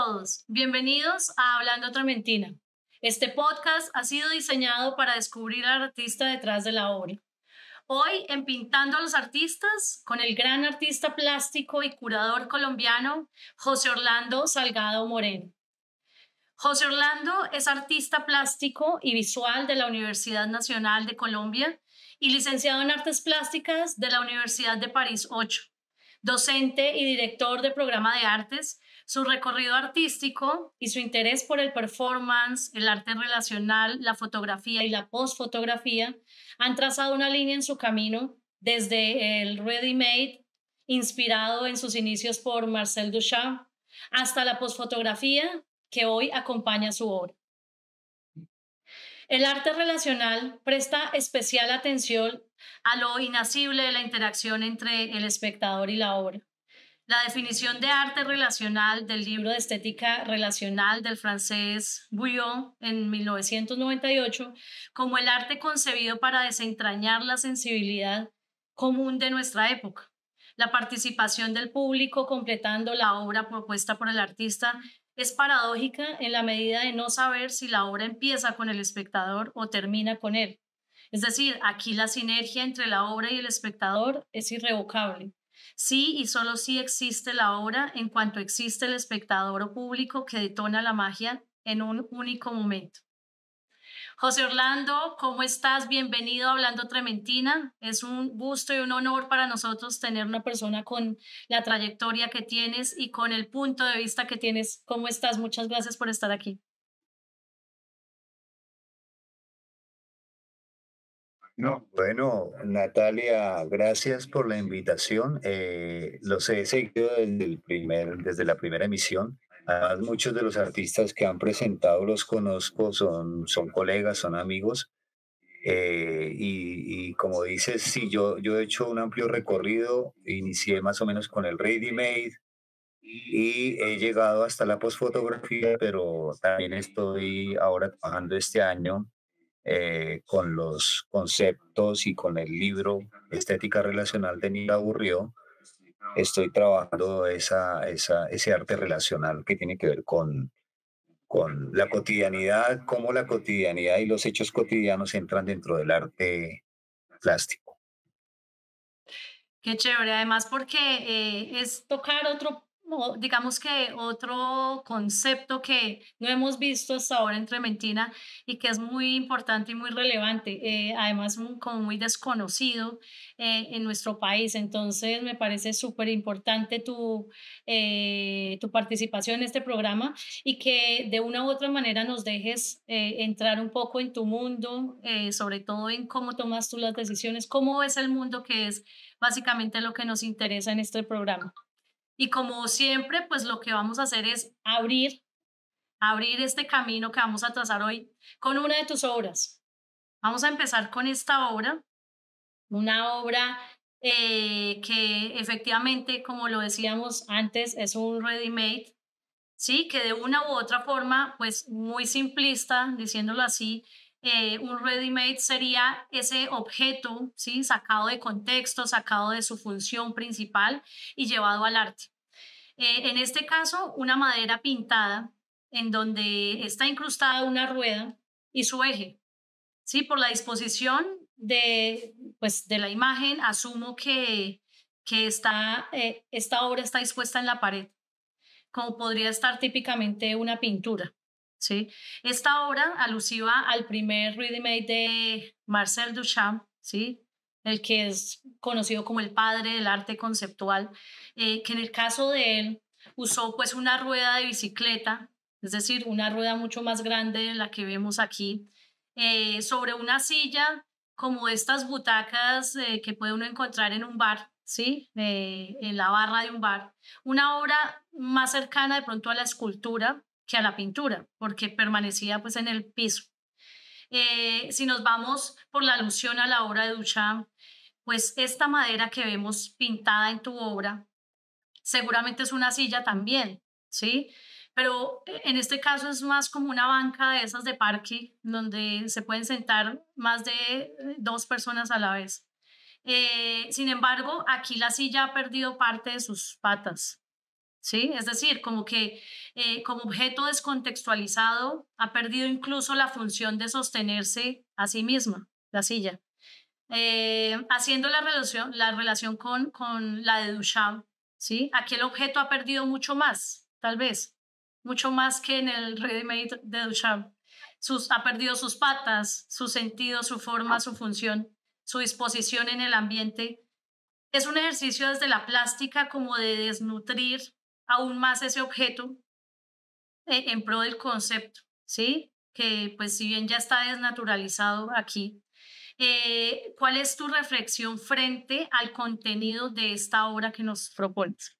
todos, bienvenidos a Hablando Trementina. Este podcast ha sido diseñado para descubrir al artista detrás de la obra. Hoy en Pintando a los Artistas, con el gran artista plástico y curador colombiano José Orlando Salgado Moreno. José Orlando es artista plástico y visual de la Universidad Nacional de Colombia y licenciado en Artes Plásticas de la Universidad de París 8, docente y director de programa de artes. Su recorrido artístico y su interés por el performance, el arte relacional, la fotografía y la postfotografía han trazado una línea en su camino desde el ready-made, inspirado en sus inicios por Marcel Duchamp, hasta la postfotografía que hoy acompaña su obra. El arte relacional presta especial atención a lo inacible de la interacción entre el espectador y la obra. La definición de arte relacional del libro de estética relacional del francés Bouillon en 1998 como el arte concebido para desentrañar la sensibilidad común de nuestra época. La participación del público completando la obra propuesta por el artista es paradójica en la medida de no saber si la obra empieza con el espectador o termina con él. Es decir, aquí la sinergia entre la obra y el espectador es irrevocable. Sí y solo sí existe la obra en cuanto existe el espectador o público que detona la magia en un único momento. José Orlando, ¿cómo estás? Bienvenido a Hablando Trementina. Es un gusto y un honor para nosotros tener una persona con la trayectoria que tienes y con el punto de vista que tienes. ¿Cómo estás? Muchas gracias por estar aquí. No, bueno, Natalia, gracias por la invitación. Los he seguido desde la primera emisión. Además, muchos de los artistas que han presentado los conozco, son colegas, son amigos. Y como dices, sí, yo he hecho un amplio recorrido. Inicié más o menos con el ready made y he llegado hasta la postfotografía, pero también estoy ahora trabajando este año con los conceptos y con el libro Estética Relacional de Nira Aburrió. Estoy trabajando ese arte relacional que tiene que ver con la cotidianidad, cómo la cotidianidad y los hechos cotidianos entran dentro del arte plástico. Qué chévere, además porque es tocar otro, digamos que otro concepto que no hemos visto hasta ahora en Trementina y que es muy importante y muy relevante, además como muy desconocido en nuestro país. Entonces me parece súper importante tu participación en este programa y que de una u otra manera nos dejes entrar un poco en tu mundo, sobre todo en cómo tomas tú las decisiones, cómo ves el mundo que es básicamente lo que nos interesa en este programa. Y como siempre, pues lo que vamos a hacer es abrir este camino que vamos a trazar hoy con una de tus obras. Vamos a empezar con esta obra, una obra que efectivamente, como lo decíamos antes, es un ready-made, ¿sí? Que de una u otra forma, pues muy simplista, diciéndolo así, un ready-made sería ese objeto, ¿sí? Sacado de contexto, sacado de su función principal y llevado al arte. En este caso, una madera pintada en donde está incrustada una rueda y su eje, ¿sí? Por la disposición pues, de la imagen, asumo que esta obra está dispuesta en la pared como podría estar típicamente una pintura, ¿sí? Esta obra, alusiva al primer ready-made de Marcel Duchamp, ¿sí? El que es conocido como el padre del arte conceptual, que en el caso de él usó pues una rueda de bicicleta, es decir, una rueda mucho más grande de la que vemos aquí, sobre una silla como estas butacas que puede uno encontrar en un bar, ¿sí? En la barra de un bar. Una obra más cercana de pronto a la escultura que a la pintura, porque permanecía pues en el piso. Si nos vamos por la alusión a la obra de Duchamp, pues esta madera que vemos pintada en tu obra seguramente es una silla también, ¿sí? Pero en este caso es más como una banca de esas de parque donde se pueden sentar más de dos personas a la vez. Sin embargo, aquí la silla ha perdido parte de sus patas, ¿sí? Es decir, como que como objeto descontextualizado ha perdido incluso la función de sostenerse a sí misma, la silla. Haciendo la relación con la de Duchamp, ¿sí? Aquí el objeto ha perdido mucho más, tal vez, mucho más que en el ready-made de Duchamp. Ha perdido sus patas, su sentido, su forma, su función, su disposición en el ambiente. Es un ejercicio desde la plástica como de desnutrir aún más ese objeto en pro del concepto, ¿sí? Que pues si bien ya está desnaturalizado aquí, ¿cuál es tu reflexión frente al contenido de esta obra que nos propones?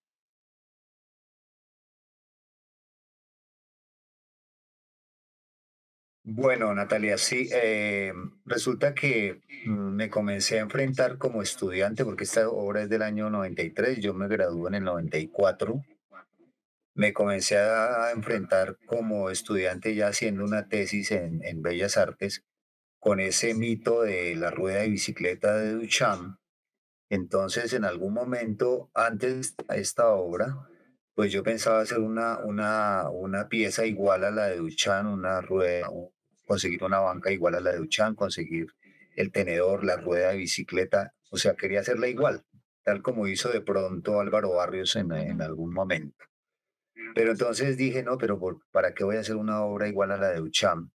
Bueno, Natalia, sí, resulta que me comencé a enfrentar como estudiante, porque esta obra es del año 93, yo me gradué en el 94. Me comencé a enfrentar como estudiante ya haciendo una tesis en Bellas Artes con ese mito de la rueda de bicicleta de Duchamp. Entonces, en algún momento antes de esta obra, pues yo pensaba hacer una pieza igual a la de Duchamp, una rueda, conseguir una banca igual a la de Duchamp, conseguir el tenedor, la rueda de bicicleta, o sea, quería hacerla igual, tal como hizo de pronto Álvaro Barrios en Ujú. algún momento. Pero entonces dije, no, pero ¿para qué voy a hacer una obra igual a la de Duchamp?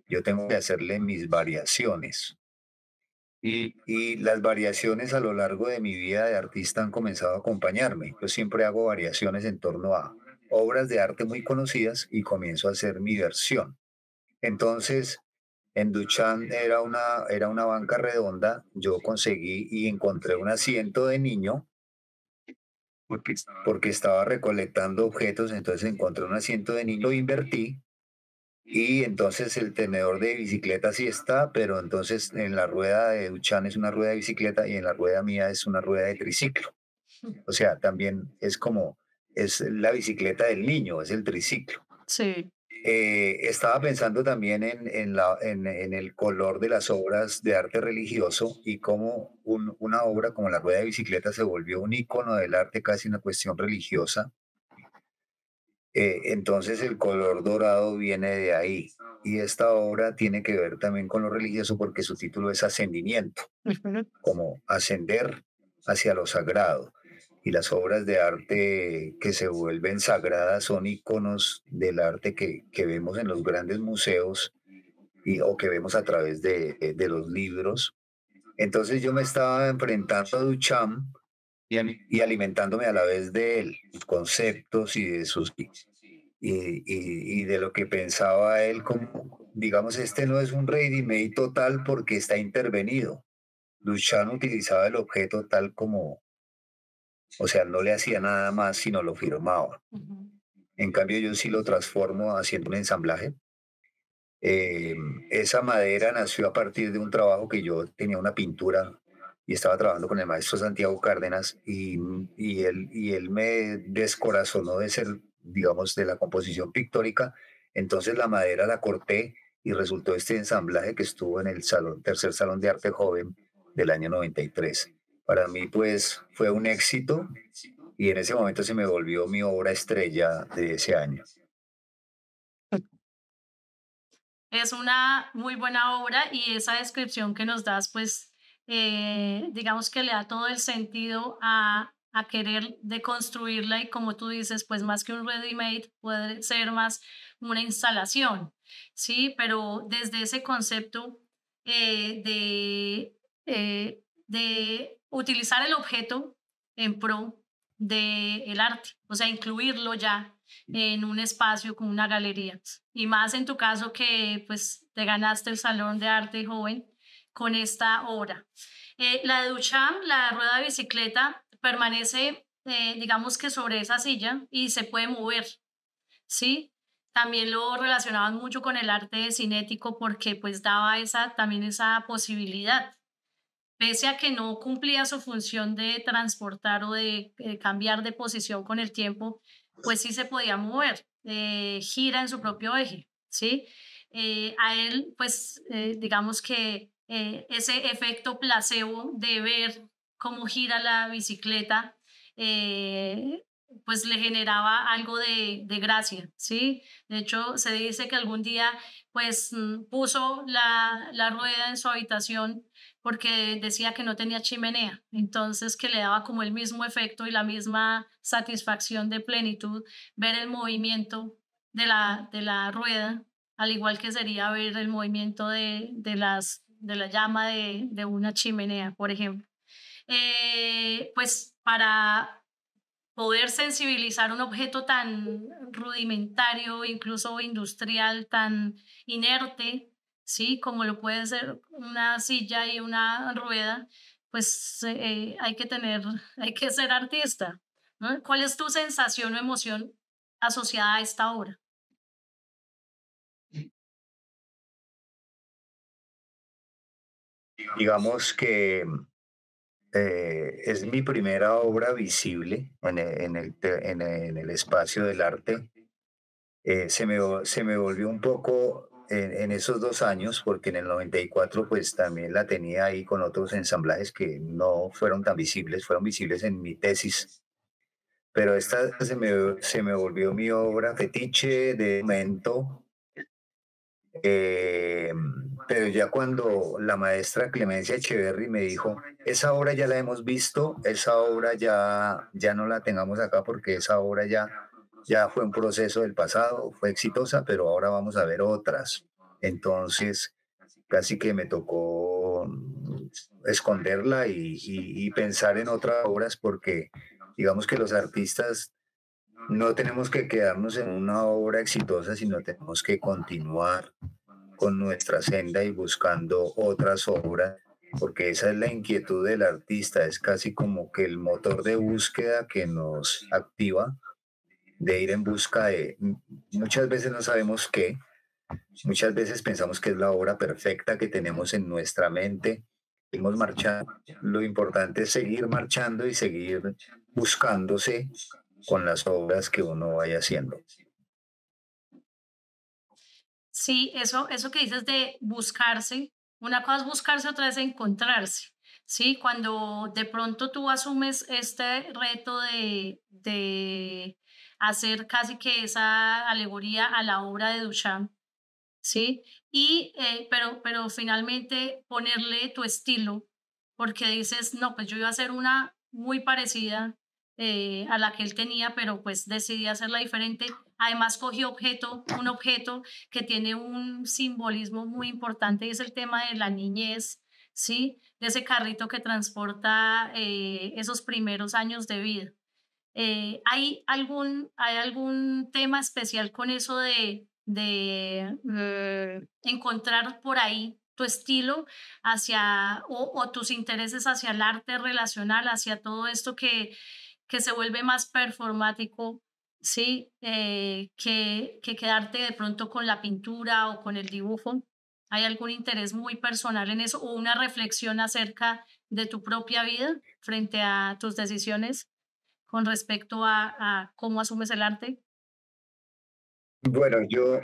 Yo tengo que hacerle mis variaciones. Y las variaciones a lo largo de mi vida de artista han comenzado a acompañarme. Yo siempre hago variaciones en torno a obras de arte muy conocidas y comienzo a hacer mi versión. Entonces, en Duchamp era una banca redonda, yo conseguí y encontré un asiento de niño porque estaba recolectando objetos, entonces encontré un asiento de niño, lo invertí y entonces el tenedor de bicicleta sí está, pero entonces en la rueda de Duchamp es una rueda de bicicleta y en la rueda mía es una rueda de triciclo. O sea, también es la bicicleta del niño, es el triciclo. Sí. Estaba pensando también en el color de las obras de arte religioso y cómo una obra como la rueda de bicicleta se volvió un icono del arte, casi una cuestión religiosa. Entonces el color dorado viene de ahí. Y esta obra tiene que ver también con lo religioso porque su título es Ascendimiento, Ujú. como ascender hacia lo sagrado. Y las obras de arte que se vuelven sagradas son iconos del arte que vemos en los grandes museos o que vemos a través de los libros. Entonces yo me estaba enfrentando a Duchamp y alimentándome a la vez de él, sus conceptos y y de lo que pensaba él como, digamos, este no es un ready-made total porque está intervenido. Duchamp utilizaba el objeto tal como, o sea, no le hacía nada más, sino lo firmaba. Ujú. En cambio, yo sí lo transformo haciendo un ensamblaje. Eh, Esa madera nació a partir de un trabajo que yo tenía una pintura y estaba trabajando con el maestro Santiago Cárdenas y él me descorazonó de ser, digamos, de la composición pictórica. Entonces la madera la corté y resultó este ensamblaje que estuvo en el tercer Salón de Arte Joven del año 93. Para mí, pues, fue un éxito y en ese momento se me volvió mi obra estrella de ese año. Es una muy buena obra y esa descripción que nos das, pues, digamos que le da todo el sentido a querer deconstruirla y como tú dices, pues más que un ready-made puede ser más una instalación, ¿sí? Pero desde ese concepto de utilizar el objeto en pro del arte, o sea, incluirlo ya en un espacio con una galería. Y más en tu caso que pues te ganaste el Salón de Arte Joven con esta obra. La de Duchamp, la rueda de bicicleta, permanece, digamos que sobre esa silla y se puede mover, ¿sí? También lo relacionaban mucho con el arte cinético porque pues daba también esa posibilidad. Pese a que no cumplía su función de transportar o de cambiar de posición con el tiempo, pues sí se podía mover, gira en su propio eje, ¿sí? A él, pues, digamos que ese efecto placebo de ver cómo gira la bicicleta pues le generaba algo de gracia, ¿sí? De hecho, se dice que algún día pues puso la rueda en su habitación porque decía que no tenía chimenea, entonces que le daba como el mismo efecto y la misma satisfacción de plenitud ver el movimiento de la rueda, al igual que sería ver el movimiento de la llama de una chimenea, por ejemplo. Pues para poder sensibilizar un objeto tan rudimentario, incluso industrial, tan inerte, ¿sí? Como lo puede ser una silla y una rueda, pues hay que ser artista, ¿no? ¿Cuál es tu sensación o emoción asociada a esta obra? Digamos que es mi primera obra visible en el espacio del arte. Se me volvió un poco en esos 2 años, porque en el 94 pues también la tenía ahí con otros ensamblajes que no fueron tan visibles, fueron visibles en mi tesis, pero esta se me volvió mi obra fetiche de momento. Eh, pero ya cuando la maestra Clemencia Echeverry me dijo, esa obra ya la hemos visto, esa obra ya no la tengamos acá porque esa obra ya fue un proceso del pasado, fue exitosa, pero ahora vamos a ver otras. Entonces, casi que me tocó esconderla y pensar en otras obras porque digamos que los artistas no tenemos que quedarnos en una obra exitosa, sino tenemos que continuar con nuestra senda y buscando otras obras, porque esa es la inquietud del artista, es casi como que el motor de búsqueda que nos activa, de ir en busca de, muchas veces no sabemos qué, muchas veces pensamos que es la obra perfecta que tenemos en nuestra mente, seguimos marchando, lo importante es seguir marchando y seguir buscándose con las obras que uno vaya haciendo. Sí, eso que dices de buscarse, una cosa es buscarse, otra es encontrarse, ¿sí? Cuando de pronto tú asumes este reto de hacer casi que esa alegoría a la obra de Duchamp, ¿sí? Pero finalmente ponerle tu estilo, porque dices, no, pues yo iba a hacer una muy parecida a la que él tenía, pero pues decidí hacerla diferente. Además, cogí un objeto que tiene un simbolismo muy importante, y es el tema de la niñez, ¿sí? De ese carrito que transporta esos primeros años de vida. ¿Hay algún tema especial con eso de encontrar por ahí tu estilo o tus intereses hacia el arte relacional, hacia todo esto que se vuelve más performático, ¿sí? Que quedarte de pronto con la pintura o con el dibujo? ¿Hay algún interés muy personal en eso o una reflexión acerca de tu propia vida frente a tus decisiones con respecto a cómo asumes el arte? Bueno, yo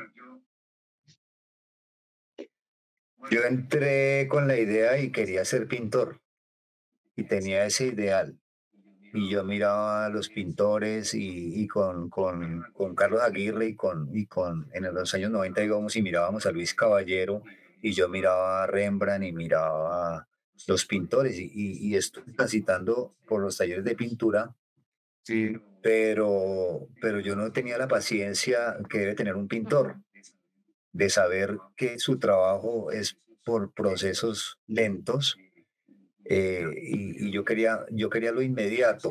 entré con la idea y quería ser pintor y tenía ese ideal. Y yo miraba a los pintores y con Carlos Aguirre en los años 90 íbamos y mirábamos a Luis Caballero y yo miraba a Rembrandt y miraba a los pintores y estuve transitando por los talleres de pintura, pero yo no tenía la paciencia que debe tener un Ujú. pintor, de saber que su trabajo es por procesos lentos, y yo quería lo inmediato.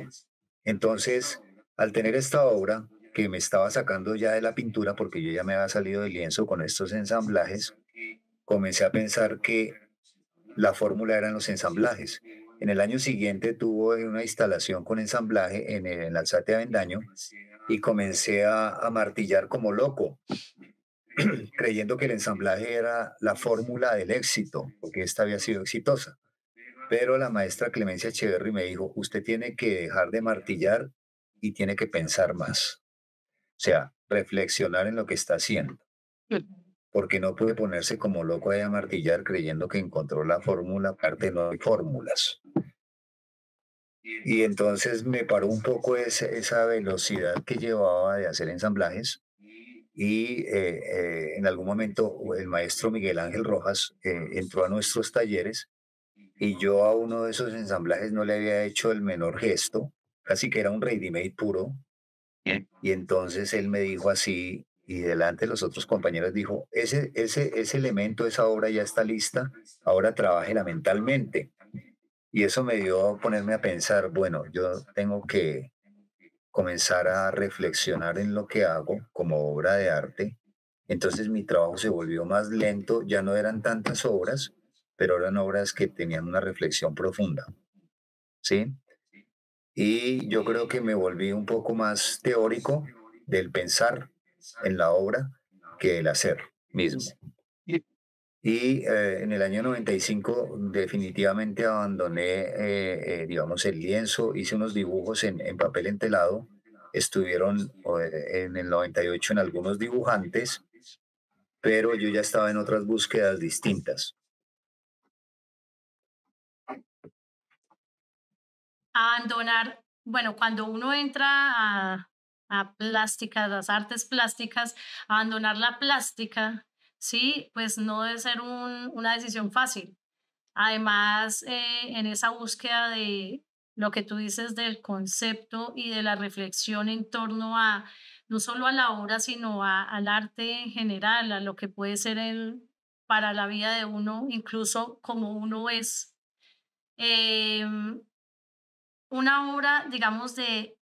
Entonces, al tener esta obra que me estaba sacando ya de la pintura, porque yo ya me había salido del lienzo con estos ensamblajes, comencé a pensar que la fórmula eran los ensamblajes. En el año siguiente tuve una instalación con ensamblaje en la Alzate de Avendaño y comencé a martillar como loco, creyendo que el ensamblaje era la fórmula del éxito, porque esta había sido exitosa. Pero la maestra Clemencia Echeverry me dijo, usted tiene que dejar de martillar y tiene que pensar más. O sea, reflexionar en lo que está haciendo. Porque no puede ponerse como loco ahí a martillar creyendo que encontró la fórmula, aparte no hay fórmulas. Y entonces me paró un poco esa velocidad que llevaba de hacer ensamblajes y en algún momento el maestro Miguel Ángel Rojas entró a nuestros talleres y yo a uno de esos ensamblajes no le había hecho el menor gesto, casi que era un ready-made puro. Y entonces él me dijo así, y delante de los otros compañeros dijo, ese elemento, esa obra ya está lista, ahora trabájela mentalmente. Y eso me dio a ponerme a pensar, bueno, yo tengo que comenzar a reflexionar en lo que hago como obra de arte. Entonces mi trabajo se volvió más lento, ya no eran tantas obras, pero eran obras que tenían una reflexión profunda, ¿sí? Y yo creo que me volví un poco más teórico del pensar en la obra que el hacer mismo. Y en el año 95 definitivamente abandoné, digamos, el lienzo, hice unos dibujos en papel entelado, estuvieron en el 98 en algunos dibujantes, pero yo ya estaba en otras búsquedas distintas. Abandonar, bueno, cuando uno entra a plásticas, las artes plásticas, abandonar la plástica, sí, pues no debe ser una decisión fácil. Además, en esa búsqueda de lo que tú dices del concepto y de la reflexión en torno a no solo a la obra, sino al arte en general, a lo que puede ser para la vida de uno, incluso como uno es. Em, una obra, digamos, de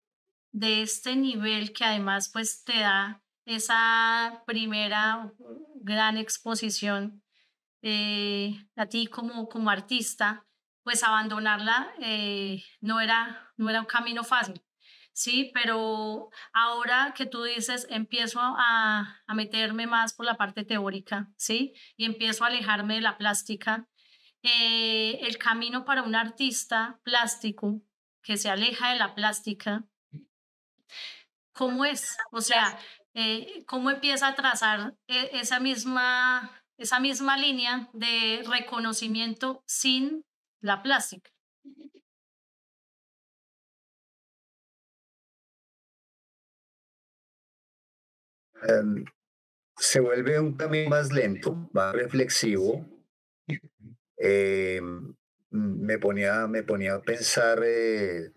este nivel que además pues te da esa primera gran exposición a ti como artista, pues abandonarla no era un camino fácil, ¿sí? Pero ahora que tú dices, empiezo a meterme más por la parte teórica, ¿sí? Y empiezo a alejarme de la plástica. El camino para un artista plástico que se aleja de la plástica, ¿cómo es? O sea, ¿cómo empieza a trazar esa misma línea de reconocimiento sin la plástica? Em, Se vuelve un camino más lento, más reflexivo. Me ponía a pensar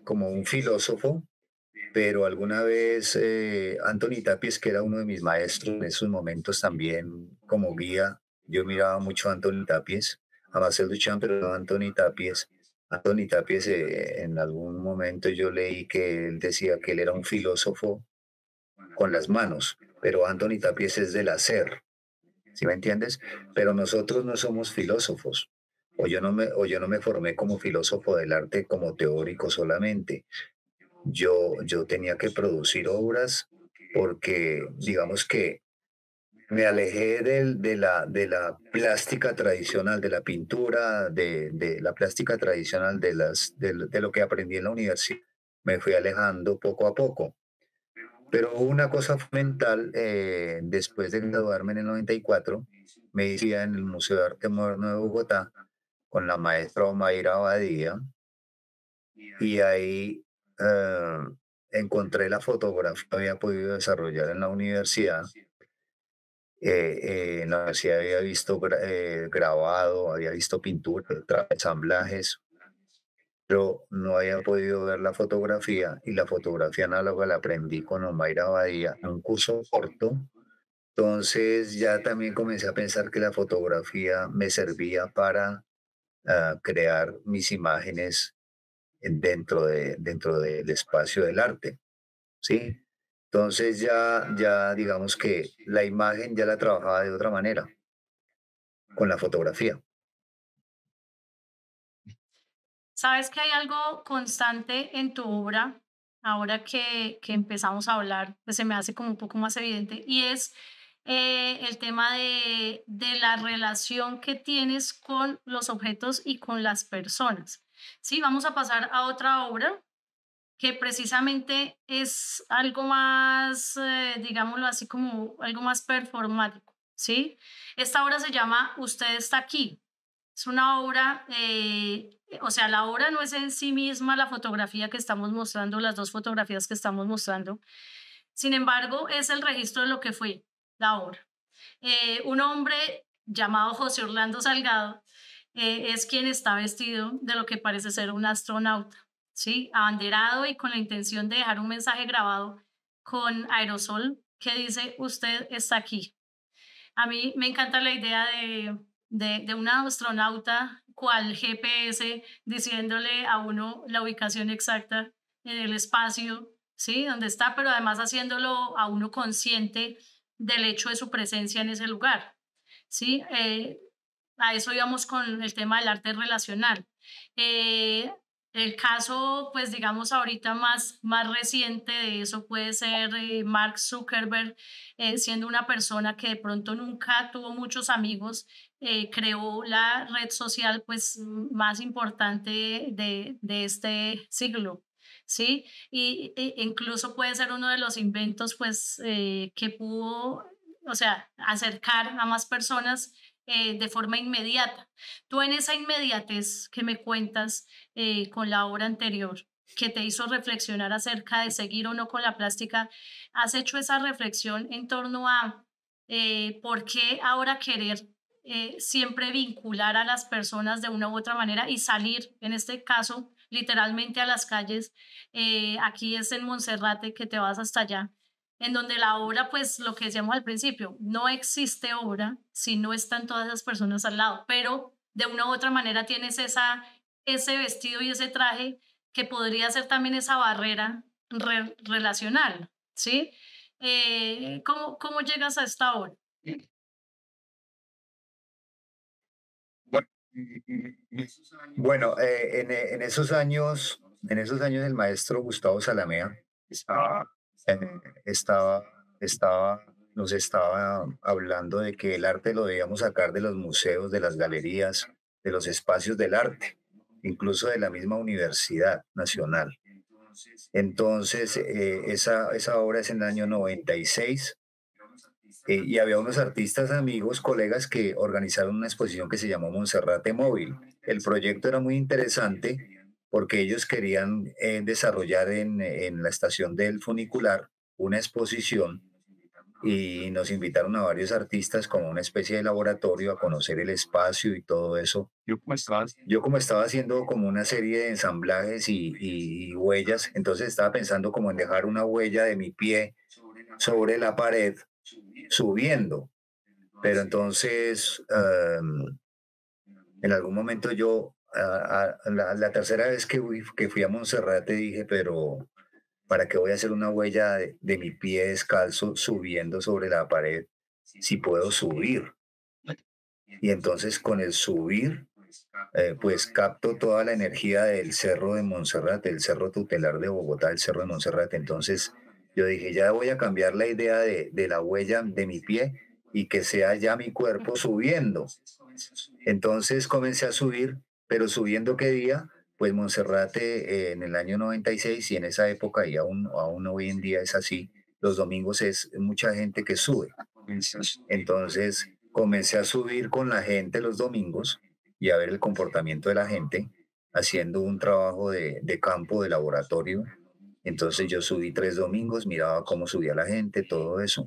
como un filósofo, pero alguna vez Anthony Tapies, que era uno de mis maestros en esos momentos también como guía, yo miraba mucho a Anthony Tapies, a Marcel Duchamp, pero no a Anthony Tapies. Anthony Tapies, en algún momento yo leí que él decía que él era un filósofo con las manos, pero Anthony Tapies es del hacer, ¿sí me entiendes? Pero nosotros no somos filósofos, o yo no me formé como filósofo del arte como teórico solamente. Yo tenía que producir obras porque, digamos que me alejé de la plástica tradicional, de la pintura, de la plástica tradicional, de lo que aprendí en la universidad. Me fui alejando poco a poco. Pero hubo una cosa fundamental, después de graduarme en el 94, me hice en el Museo de Arte Moderno de Bogotá con la maestra Omaira Abadía, y ahí eh, encontré la fotografía que había podido desarrollar en la universidad. En la universidad había visto grabado, había visto pintura, ensamblajes, pero no había podido ver la fotografía, y la fotografía análoga la aprendí con Omaira Abadía en un curso corto. Entonces ya también comencé a pensar que la fotografía me servía para crear mis imágenes dentro del espacio del arte, ¿sí? Entonces ya digamos que la imagen ya la trabajaba de otra manera, con la fotografía. ¿Sabes que hay algo constante en tu obra? Ahora que empezamos a hablar, pues se me hace como un poco más evidente, y es el tema de la relación que tienes con los objetos y con las personas. Sí, vamos a pasar a otra obra que precisamente es algo más, digámoslo así, como algo más performático, ¿sí? Esta obra se llama Usted está aquí. Es una obra o sea, la obra no es en sí misma la fotografía que estamos mostrando, las 2 fotografías que estamos mostrando. Sin embargo, es el registro de lo que fue la obra. Un hombre llamado José Orlando Salgado es quien está vestido de lo que parece ser un astronauta, ¿sí? Abanderado y con la intención de dejar un mensaje grabado con aerosol que dice: "Usted está aquí". A mí me encanta la idea de una astronauta cual GPS diciéndole a uno la ubicación exacta en el espacio, ¿sí? Donde está, pero además haciéndolo a uno consciente del hecho de su presencia en ese lugar, ¿sí? A eso íbamos con el tema del arte relacional. Eh, el caso, pues digamos ahorita más reciente de eso puede ser Mark Zuckerberg, siendo una persona que de pronto nunca tuvo muchos amigos, creó la red social pues más importante de este siglo. ¿Sí? Incluso puede ser uno de los inventos pues que pudo, o sea, acercar a más personas de forma inmediata. Tú en esa inmediatez que me cuentas con la obra anterior, que te hizo reflexionar acerca de seguir o no con la plástica, ¿has hecho esa reflexión en torno a por qué ahora querer siempre vincular a las personas de una u otra manera y salir, en este caso, literalmente a las calles? Aquí es en Monserrate que te vas hasta allá, en donde la obra, pues lo que decíamos al principio, no existe obra si no están todas esas personas al lado, pero de una u otra manera tienes ese vestido y ese traje que podría ser también esa barrera relacional, ¿sí? ¿Cómo llegas a esta obra? Bueno, bueno, en esos años el maestro Gustavo Salamea estaba, eh, estaba, nos estaba hablando de que el arte lo debíamos sacar de los museos, de las galerías, de los espacios del arte, incluso de la misma Universidad Nacional. Entonces, esa obra es en el año 96. Y había unos artistas amigos, colegas, que organizaron una exposición que se llamó Monserrate Móvil. El proyecto era muy interesante porque ellos querían desarrollar en la estación del funicular una exposición y nos invitaron a varios artistas como una especie de laboratorio a conocer el espacio y todo eso. Yo como estaba haciendo como una serie de ensamblajes y huellas, entonces estaba pensando como en dejar una huella de mi pie sobre la pared subiendo. Pero entonces, en algún momento yo, la tercera vez que fui a Monserrate dije, pero ¿para qué voy a hacer una huella de mi pie descalzo subiendo sobre la pared si puedo subir? Y entonces con el subir, pues capto toda la energía del cerro de Monserrate, el cerro tutelar de Bogotá, el cerro de Monserrate. Entonces yo dije, ya voy a cambiar la idea de la huella de mi pie y que sea ya mi cuerpo subiendo. Entonces comencé a subir, pero subiendo qué día, pues Monserrate en el año 96 y en esa época y aún hoy en día es así, los domingos es mucha gente que sube. Entonces comencé a subir con la gente los domingos y a ver el comportamiento de la gente haciendo un trabajo de campo, de laboratorio. Entonces yo subí 3 domingos, miraba cómo subía la gente, todo eso.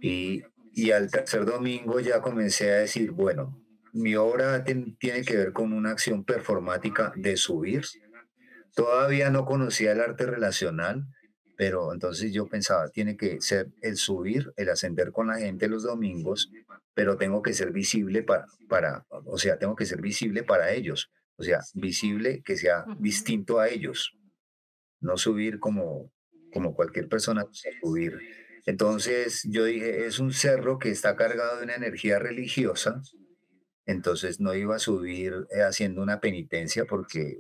Y al tercer domingo ya comencé a decir, bueno, mi obra tiene que ver con una acción performática de subir. Todavía no conocía el arte relacional, pero entonces yo pensaba, tiene que ser el subir, el ascender con la gente los domingos, pero tengo que ser visible o sea, tengo que ser visible para ellos, o sea, visible que sea Ujú. distinto a ellos, no subir como cualquier persona subir. Entonces yo dije, es un cerro que está cargado de una energía religiosa, entonces no iba a subir haciendo una penitencia porque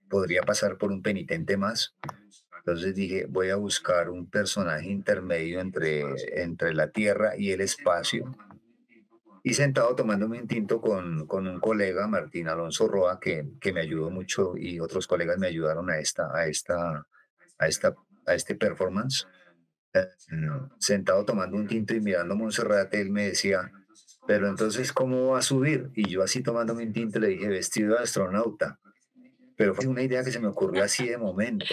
podría pasar por un penitente más. Entonces dije, voy a buscar un personaje intermedio entre la tierra y el espacio. Y sentado tomándome un tinto con un colega, Martín Alonso Roa, que me ayudó mucho y otros colegas me ayudaron a esta, a este performance. Sentado tomando un tinto y mirando Monserrate, él me decía, pero entonces, ¿cómo va a subir? Y yo así tomándome un tinto le dije, vestido de astronauta. Pero fue una idea que se me ocurrió así de momento.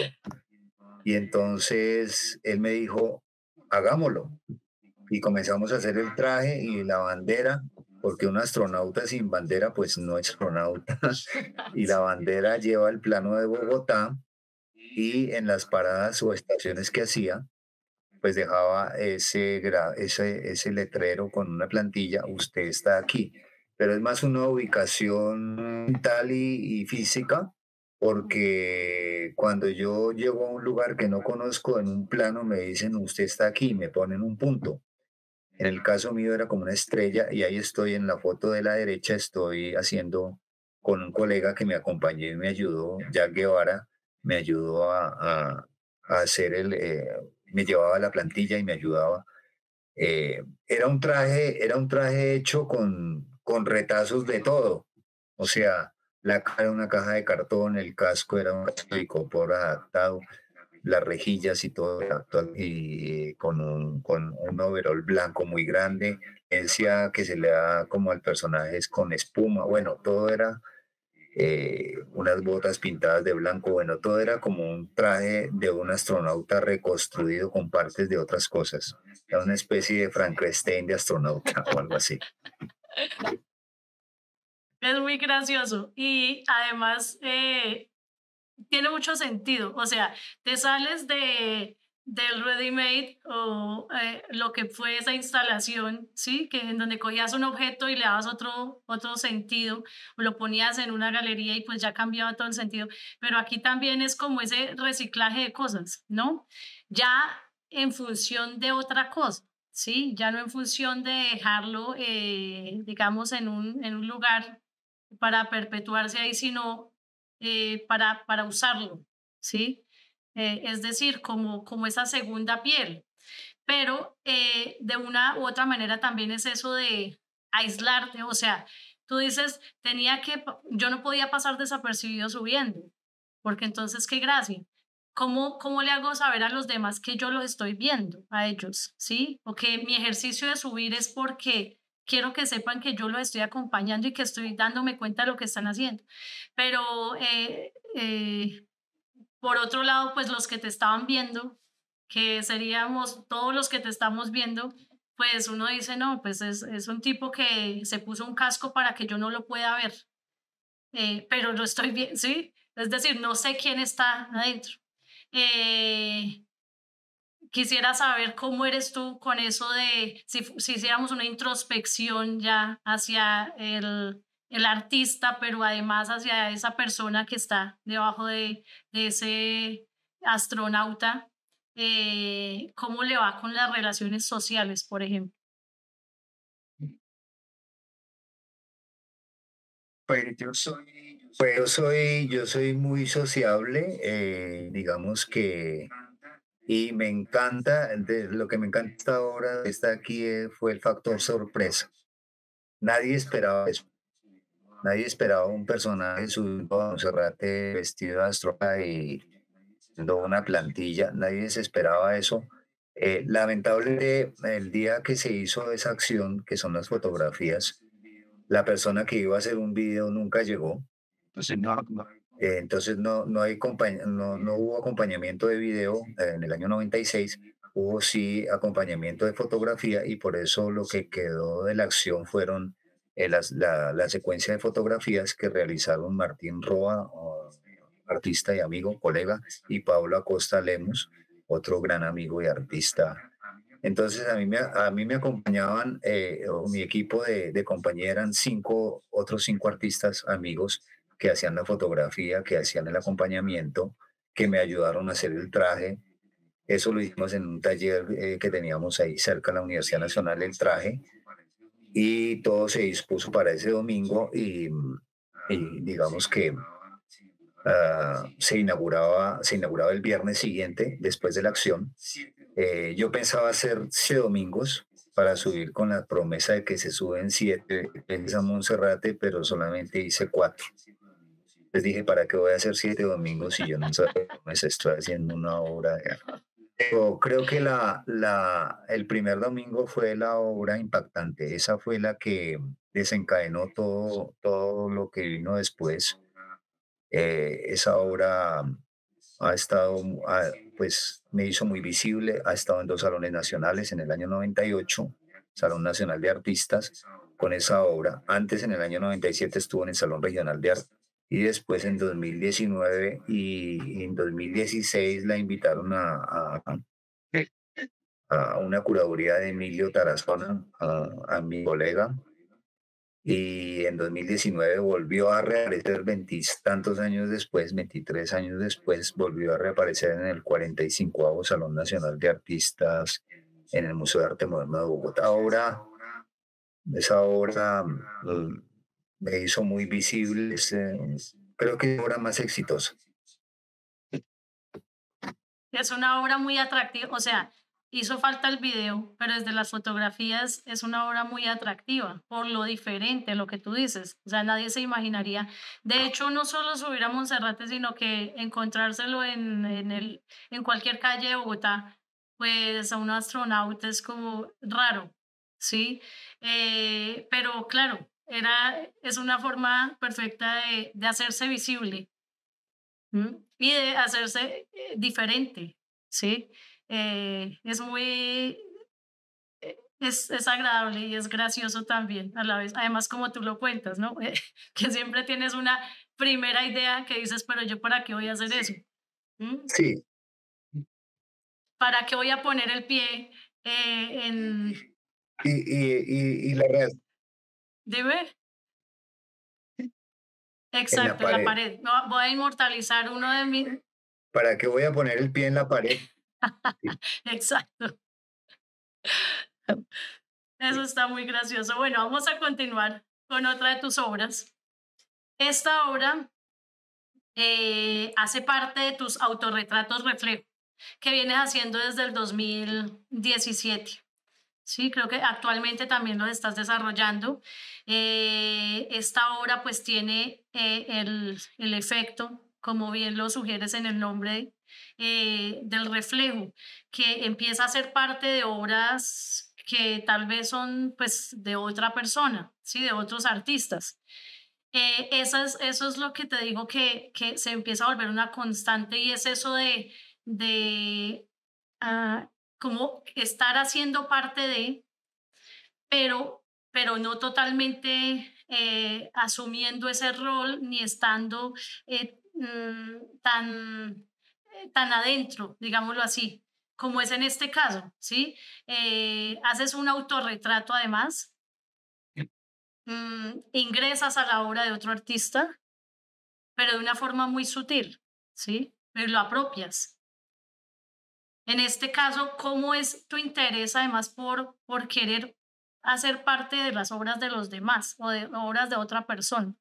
Y entonces él me dijo, hagámoslo. Y comenzamos a hacer el traje y la bandera, porque un astronauta sin bandera, pues no es astronauta. Y la bandera lleva el plano de Bogotá y en las paradas o estaciones que hacía, pues dejaba ese letrero con una plantilla, usted está aquí. Pero es más una ubicación mental y física, porque cuando yo llego a un lugar que no conozco en un plano, me dicen, usted está aquí, me ponen un punto. En el caso mío era como una estrella y ahí estoy en la foto de la derecha, estoy haciendo con un colega que me acompañó y me ayudó, Jack Guevara, me ayudó a hacer me llevaba la plantilla y me ayudaba. Era un traje hecho con retazos de todo. O sea, la cara era una caja de cartón, el casco era un casco de icopor adaptado, las rejillas y todo adaptado, y con un overol blanco muy grande. Decía que se le da como al personaje es con espuma. Bueno, todo era unas botas pintadas de blanco. Bueno, todo era como un traje de un astronauta reconstruido con partes de otras cosas. Era una especie de Frankenstein de astronauta o algo así. Es muy gracioso y además tiene mucho sentido. O sea, te sales del ready made o lo que fue esa instalación, ¿sí? Que en donde cogías un objeto y le dabas otro sentido, o lo ponías en una galería y pues ya cambiaba todo el sentido. Pero aquí también es como ese reciclaje de cosas, ¿no? Ya en función de otra cosa. Sí, ya no en función de dejarlo, digamos, en un lugar para perpetuarse ahí, sino para usarlo, ¿sí? Es decir, como esa segunda piel. Pero de una u otra manera también es eso de aislarte, o sea, tú dices, yo no podía pasar desapercibido subiendo, porque entonces, qué gracia. ¿Cómo le hago saber a los demás que yo los estoy viendo, a ellos, sí? O que mi ejercicio de subir es porque quiero que sepan que yo los estoy acompañando y que estoy dándome cuenta de lo que están haciendo. Pero por otro lado, pues los que te estaban viendo, que seríamos todos los que te estamos viendo, pues uno dice, no, pues es un tipo que se puso un casco para que yo no lo pueda ver, pero lo estoy viendo, ¿sí? Es decir, no sé quién está adentro. Eh, Quisiera saber cómo eres tú con eso de si hiciéramos una introspección ya hacia el artista, pero además hacia esa persona que está debajo de ese astronauta, ¿cómo le va con las relaciones sociales, por ejemplo? Yo soy muy sociable, digamos que, y me encanta, lo que me encanta hasta ahora de estar aquí fue el factor sorpresa. Nadie esperaba eso. Nadie esperaba un personaje subiendo a Monserrate vestido de astronauta y siendo una plantilla. Nadie se esperaba eso. Lamentablemente, el día que se hizo esa acción, que son las fotografías, la persona que iba a hacer un video nunca llegó. Entonces no hubo acompañamiento de video en el año 96, hubo sí acompañamiento de fotografía y por eso lo que quedó de la acción fueron la secuencia de fotografías que realizaron Martín Roa, artista y amigo, colega, y Pablo Acosta Lemos, otro gran amigo y artista. Entonces a mí me acompañaban, o mi equipo de compañía eran otros cinco artistas amigos que hacían la fotografía, que hacían el acompañamiento, que me ayudaron a hacer el traje. Eso lo hicimos en un taller que teníamos ahí cerca de la Universidad Nacional, el traje, y todo se dispuso para ese domingo y digamos que se inauguraba el viernes siguiente, después de la acción. Yo pensaba hacer 7 domingos para subir con la promesa de que se suben 7 veces a Monserrate, pero solamente hice 4. Les dije, ¿para qué voy a hacer 7 domingos si yo no sé cómo es estoy haciendo una obra? Pero creo que el primer domingo fue la obra impactante. Esa fue la que desencadenó todo lo que vino después. Esa obra ha estado, pues me hizo muy visible, ha estado en dos salones nacionales en el año 98, Salón Nacional de Artistas, con esa obra. Antes, en el año 97, estuvo en el Salón Regional de Arte. Y después, en 2019 y en 2016, la invitaron a una curaduría de Emilio Tarazona, a mi colega, y en 2019 volvió a reaparecer veintitantos años después, 23 años después, volvió a reaparecer en el 45º Salón Nacional de Artistas en el Museo de Arte Moderno de Bogotá. Esa obra me hizo muy visible, creo que es la obra más exitosa. Es una obra muy atractiva, o sea, hizo falta el video, pero desde las fotografías es una obra muy atractiva por lo diferente, lo que tú dices. O sea, nadie se imaginaría. De hecho, no solo subir a Monserrate, sino que encontrárselo en cualquier calle de Bogotá, pues a un astronauta es como raro, ¿sí? Pero claro, es una forma perfecta de hacerse visible. Y de hacerse, diferente, ¿sí? Es muy es agradable y es gracioso también a la vez. Además, como tú lo cuentas, ¿no? Que siempre tienes una primera idea que dices: "Pero, ¿yo para qué voy a hacer eso? ¿Mm? Sí, ¿Para qué voy a poner el pie, en?". y la real Dime. en la Exacto, en la pared. pared. Voy a inmortalizar uno de mis ¿Para qué voy a poner el pie en la pared? Sí, exacto. Eso sí. está muy gracioso. Bueno, vamos a continuar con otra de tus obras. Esta obra hace parte de tus autorretratos reflejo que vienes haciendo desde el 2017. Sí, creo que actualmente también lo estás desarrollando. Esta obra pues tiene el efecto, como bien lo sugieres en el nombre, del reflejo, que empieza a ser parte de obras que tal vez son pues de otra persona, ¿sí? De otros artistas. Eso es lo que te digo que se empieza a volver una constante y es eso de como estar haciendo parte de, pero no totalmente asumiendo ese rol ni estando tan adentro, digámoslo así, como es en este caso, ¿sí? Haces un autorretrato además, ingresas a la obra de otro artista, pero de una forma muy sutil, ¿sí? Pero lo apropias. En este caso, ¿cómo es tu interés además por querer hacer parte de las obras de los demás o de obras de otra persona?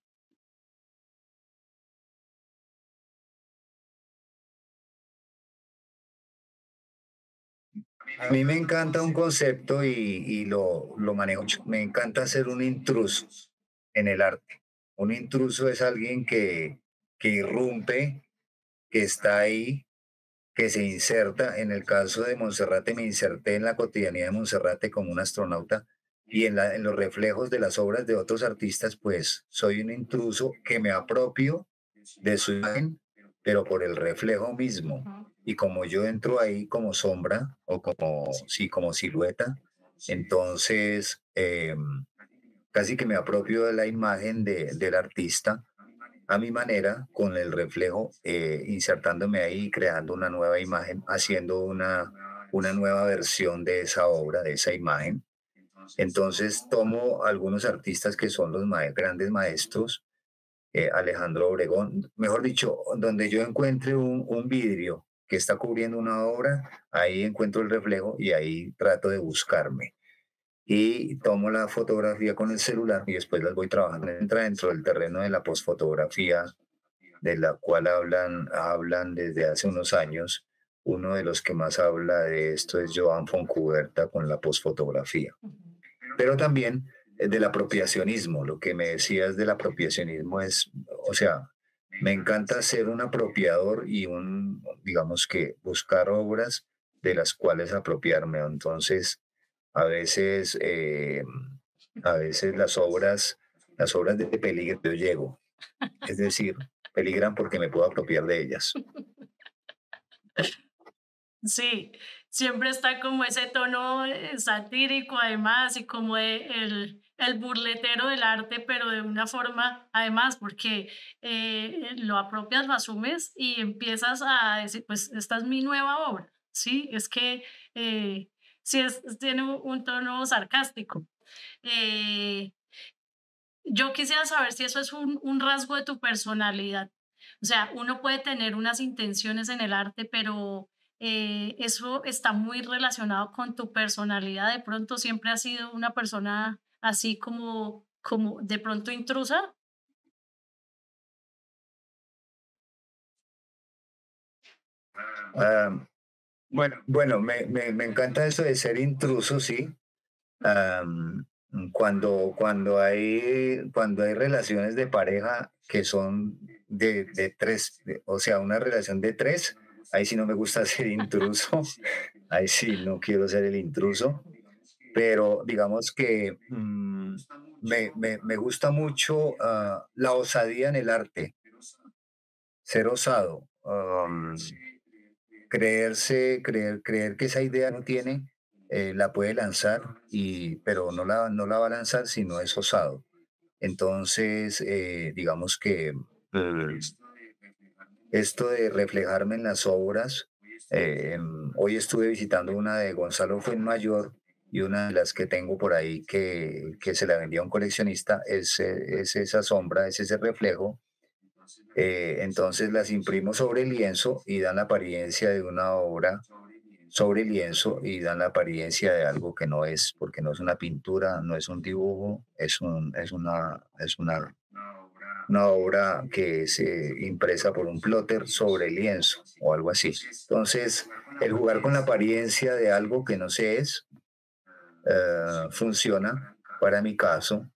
A mí me encanta un concepto y lo manejo mucho. Me encanta ser un intruso en el arte. Un intruso es alguien que irrumpe, que está ahí, que se inserta. En el caso de Monserrate, me inserté en la cotidianidad de Monserrate como un astronauta y en los reflejos de las obras de otros artistas, pues soy un intruso que me apropio de su imagen, pero por el reflejo mismo. Ujú. Y como yo entro ahí como sombra o como, sí, como silueta, entonces casi que me apropio de la imagen del artista a mi manera, con el reflejo, insertándome ahí y creando una nueva imagen, haciendo una nueva versión de esa obra, de esa imagen. Entonces tomo algunos artistas que son los grandes maestros, Alejandro Obregón, mejor dicho, donde yo encuentre un vidrio que está cubriendo una obra, ahí encuentro el reflejo y ahí trato de buscarme. Y tomo la fotografía con el celular y después las voy trabajando. Entra dentro del terreno de la posfotografía, de la cual hablan desde hace unos años. Uno de los que más habla de esto es Joan Foncuberta con la posfotografía. Ujú. Pero también del apropiacionismo. Lo que me decías del apropiacionismo es, o sea, me encanta ser un apropiador y digamos que buscar obras de las cuales apropiarme. Entonces, a veces, a veces las obras de peligro yo llego, es decir, peligran porque me puedo apropiar de ellas. Sí, siempre está como ese tono, satírico además y como el burletero del arte, pero de una forma además, porque, lo apropias, lo asumes y empiezas a decir: "Pues esta es mi nueva obra", ¿sí? Es que, sí tiene un tono sarcástico. Eh, yo quisiera saber si eso es un rasgo de tu personalidad. O sea, uno puede tener unas intenciones en el arte, pero eso está muy relacionado con tu personalidad. De pronto siempre has sido una persona así como de pronto intrusa. Ah, bueno, me encanta eso de ser intruso, sí. Am, cuando hay relaciones de pareja que son de tres, o sea, una relación de tres, ahí sí no me gusta ser intruso, ahí sí no quiero ser el intruso, pero digamos que me gusta mucho la osadía en el arte, ser osado, creer que esa idea no tiene, la puede lanzar, pero no la va a lanzar si no es osado. Entonces, digamos que esto de reflejarme en las obras, hoy estuve visitando una de Gonzalo Fuenmayor y una de las que tengo por ahí que se la vendía a un coleccionista es esa sombra, es ese reflejo. Entonces las imprimo sobre lienzo y dan la apariencia de una obra sobre lienzo y dan la apariencia de algo que no es, porque no es una pintura, no es un dibujo, una obra que es impresa por un plotter sobre lienzo o algo así. Entonces, el jugar con la apariencia de algo que no se es funciona para mi caso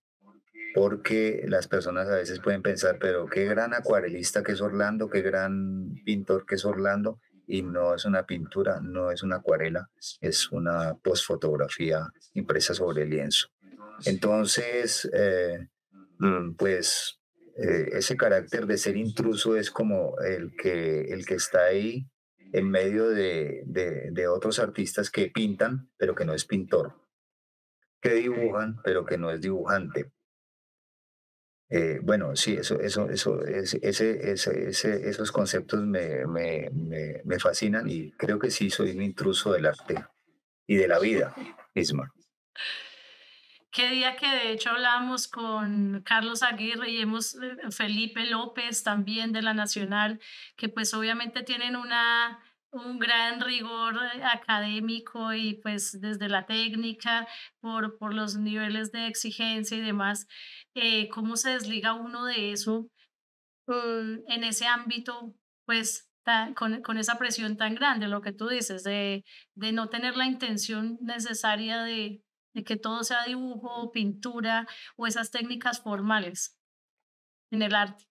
porque las personas a veces pueden pensar, pero qué gran acuarelista que es Orlando, qué gran pintor que es Orlando, y no es una pintura, no es una acuarela, es una postfotografía impresa sobre lienzo. Entonces, pues ese carácter de ser intruso es como el que está ahí en medio de otros artistas que pintan, pero que no es pintor, que dibujan, pero que no es dibujante. Bueno, sí, esos conceptos me fascinan y creo que sí soy un intruso del arte y de la vida misma. Qué día que de hecho hablábamos con Carlos Aguirre y Felipe López también de la Nacional, que pues obviamente tienen un gran rigor académico y pues desde la técnica, por los niveles de exigencia y demás, cómo se desliga uno de eso en ese ámbito, pues con esa presión tan grande, lo que tú dices, de no tener la intención necesaria de que todo sea dibujo, pintura o esas técnicas formales en el arte.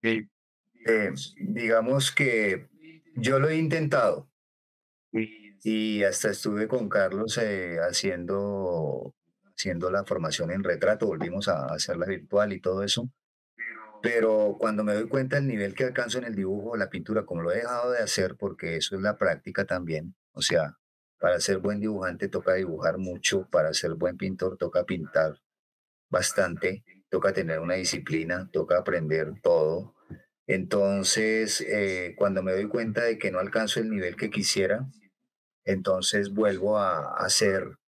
Sí. Digamos que yo lo he intentado y hasta estuve con Carlos haciendo la formación en retrato, volvimos a hacerla virtual y todo eso. Pero cuando me doy cuenta del nivel que alcanzo en el dibujo o la pintura, como lo he dejado de hacer, porque eso es la práctica también, o sea, para ser buen dibujante toca dibujar mucho, para ser buen pintor toca pintar bastante, toca tener una disciplina, toca aprender todo. Entonces, cuando me doy cuenta de que no alcanzo el nivel que quisiera, entonces vuelvo a hacer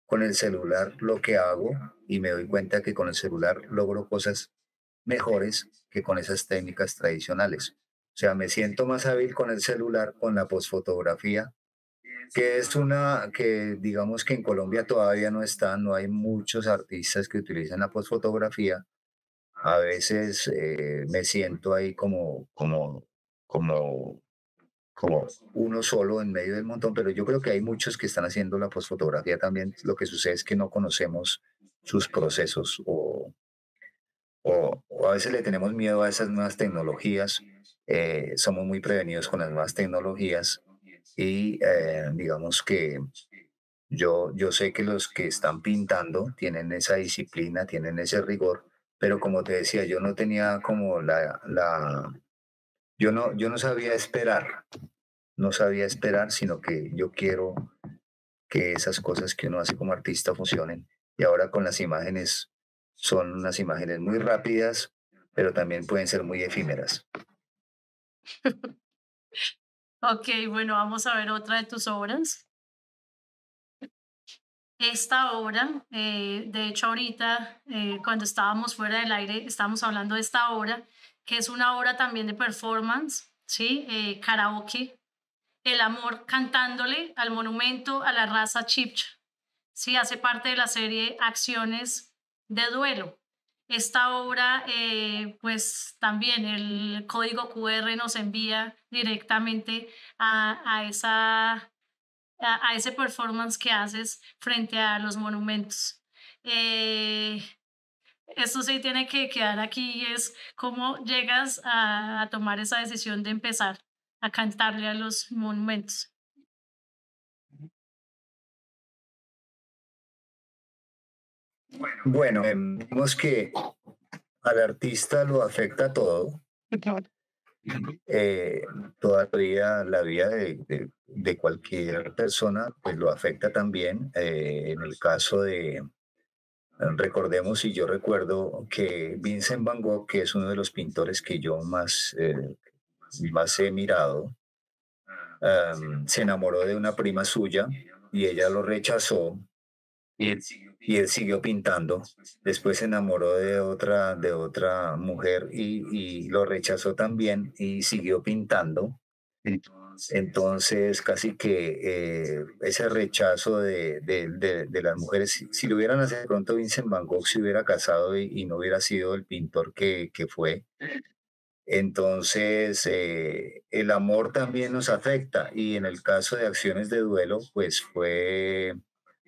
con el celular lo que hago y me doy cuenta que con el celular logro cosas mejores que con esas técnicas tradicionales. O sea, me siento más hábil con el celular, con la posfotografía, que es una que digamos que en Colombia todavía no está, no hay muchos artistas que utilizan la posfotografía. A veces me siento ahí como, como uno solo en medio del montón, pero yo creo que hay muchos que están haciendo la posfotografía también. Lo que sucede es que no conocemos sus procesos o a veces le tenemos miedo a esas nuevas tecnologías, somos muy prevenidos con las nuevas tecnologías y digamos que yo sé que los que están pintando tienen esa disciplina, tienen ese rigor, pero como te decía, yo no tenía como yo no sabía esperar, no sabía esperar, sino que yo quiero que esas cosas que uno hace como artista funcionen. Y ahora con las imágenes, son unas imágenes muy rápidas, pero también pueden ser muy efímeras. Ok, bueno, vamos a ver otra de tus obras. Esta obra, de hecho ahorita, cuando estábamos fuera del aire, estábamos hablando de esta obra, que es una obra también de performance, ¿sí? Karaoke, el amor cantándole al monumento a la raza Chibcha. Sí, hace parte de la serie Acciones de Duelo. Esta obra, pues también el código QR nos envía directamente a a ese performance que haces frente a los monumentos. Eh, Esto sí tiene que quedar aquí, es cómo llegas a tomar esa decisión de empezar a cantarle a los monumentos. Bueno, vemos que al artista lo afecta todo, eh, toda la vida de cualquier persona, pues lo afecta también. En el caso de, recordemos, y yo recuerdo que Vincent Van Gogh, que es uno de los pintores que yo más he mirado, se enamoró de una prima suya y ella lo rechazó y él siguió pintando. Después se enamoró de otra mujer y lo rechazó también y siguió pintando. Entonces, casi que ese rechazo de las mujeres, si lo hubieran nacido de pronto Vincent Van Gogh se hubiera casado y no hubiera sido el pintor que fue. Entonces, el amor también nos afecta y en el caso de acciones de duelo, pues fue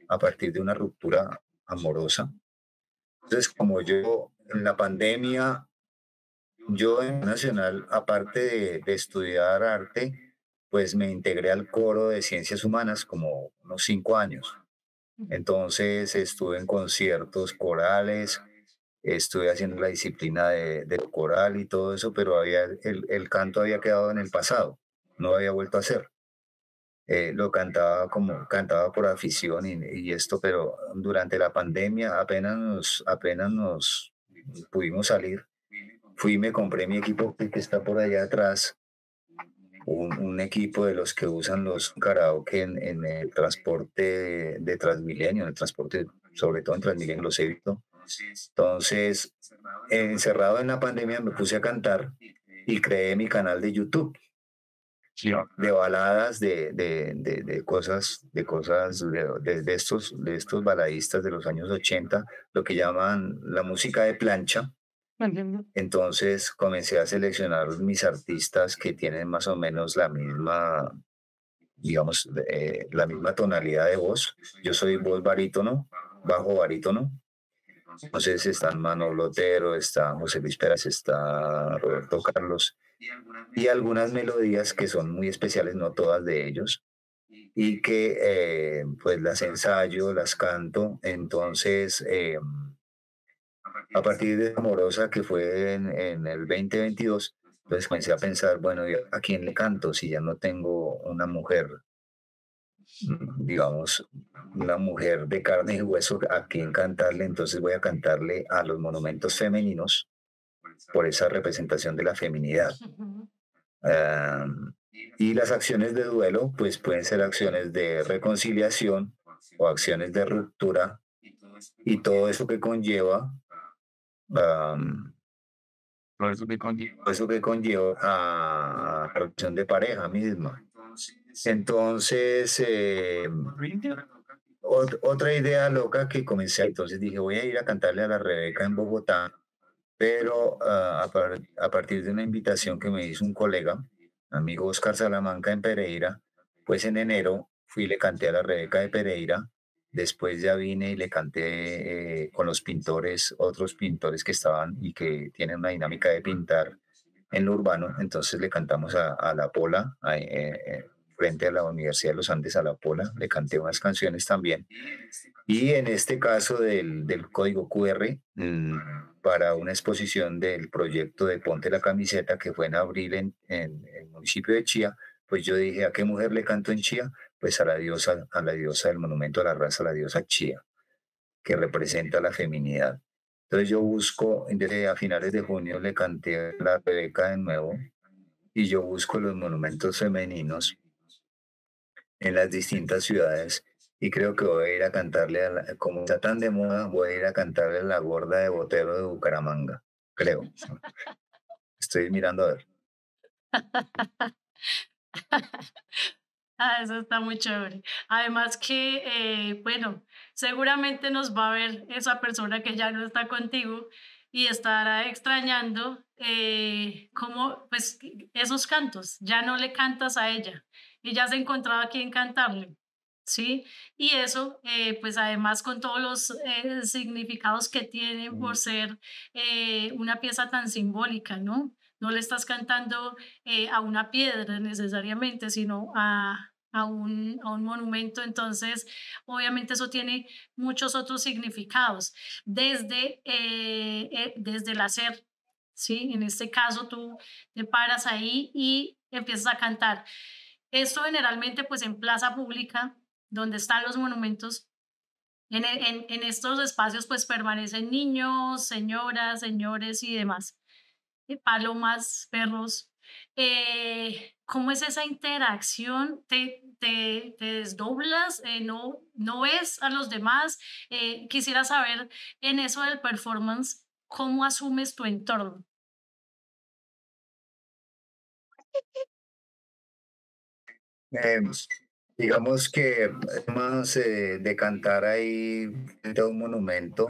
a partir de una ruptura amorosa. Entonces, como yo en la pandemia, yo en Nacional, aparte de estudiar arte, pues me integré al coro de ciencias humanas como unos 5 años. Entonces estuve en conciertos corales, estuve haciendo la disciplina de coral y todo eso, pero el canto había quedado en el pasado, no lo había vuelto a hacer. Lo cantaba como cantaba por afición y esto, pero durante la pandemia apenas nos pudimos salir. Fui y me compré mi equipo que está por allá atrás, un equipo de los que usan los karaoke en el transporte de Transmilenio, en el transporte, sobre todo en Transmilenio los he visto. Entonces, encerrado en la pandemia me puse a cantar y creé mi canal de YouTube de baladas, de cosas de estos baladistas de los años 80, lo que llaman la música de plancha. Entiendo. Entonces comencé a seleccionar mis artistas que tienen más o menos la misma, digamos, la misma tonalidad de voz. Yo soy voz barítono, bajo barítono. Entonces están Manolo Otero, está José Luis Pérez, está Roberto Carlos y algunas melodías que son muy especiales, no todas de ellos, y que pues las ensayo, las canto. Entonces, a partir de Amorosa, que fue en el 2022, entonces comencé a pensar, bueno, ¿y a quién le canto si ya no tengo una mujer, digamos, una mujer de carne y hueso a quien cantarle? Entonces voy a cantarle a los monumentos femeninos por esa representación de la feminidad. Ujú. Am, y las acciones de duelo, pues pueden ser acciones de reconciliación o acciones de ruptura y todo eso que conlleva, am, eso que conlleva a la relación de pareja misma. Entonces, otra idea loca que comencé, entonces dije, voy a ir a cantarle a la Rebeca en Bogotá, pero a partir de una invitación que me hizo un colega, amigo Oscar Salamanca en Pereira, pues en enero fui y le canté a la Rebeca de Pereira Después ya vine y le canté con los pintores, otros pintores que estaban y que tienen una dinámica de pintar en lo urbano. Entonces le cantamos a La Pola, frente a la Universidad de los Andes, a La Pola. Le canté unas canciones también. Y en este caso del código QR, para una exposición del proyecto de Ponte la Camiseta, que fue en abril en el municipio de Chía, pues yo dije, ¿a qué mujer le canto en Chía? Pues a la diosa del monumento a la raza, la diosa Chía, que representa la feminidad. Entonces yo busco, desde a finales de junio le canté a la Rebeca de nuevo, y yo busco los monumentos femeninos en las distintas ciudades, y creo que voy a ir a cantarle, como está tan de moda, voy a ir a cantarle a la gorda de Botero de Bucaramanga, creo. Estoy mirando a ver. Ah, eso está muy chévere. Además que, bueno, seguramente nos va a ver esa persona que ya no está contigo y estará extrañando cómo, pues, esos cantos. Ya no le cantas a ella y ya has encontrado a quien cantarle, ¿sí? Y eso, pues, además con todos los significados que tienen por ser una pieza tan simbólica, ¿no? No le estás cantando a una piedra necesariamente, sino a un monumento. Entonces, obviamente eso tiene muchos otros significados, desde el hacer, ¿sí? En este caso, tú te paras ahí y empiezas a cantar. Esto generalmente, pues en plaza pública, donde están los monumentos, en estos espacios, pues permanecen niños, señoras, señores y demás, palomas, perros. ¿Cómo es esa interacción? ¿Te desdoblas? ¿No ves a los demás? Quisiera saber en eso del performance, ¿cómo asumes tu entorno? Eh, digamos que más de cantar ahí frente a un monumento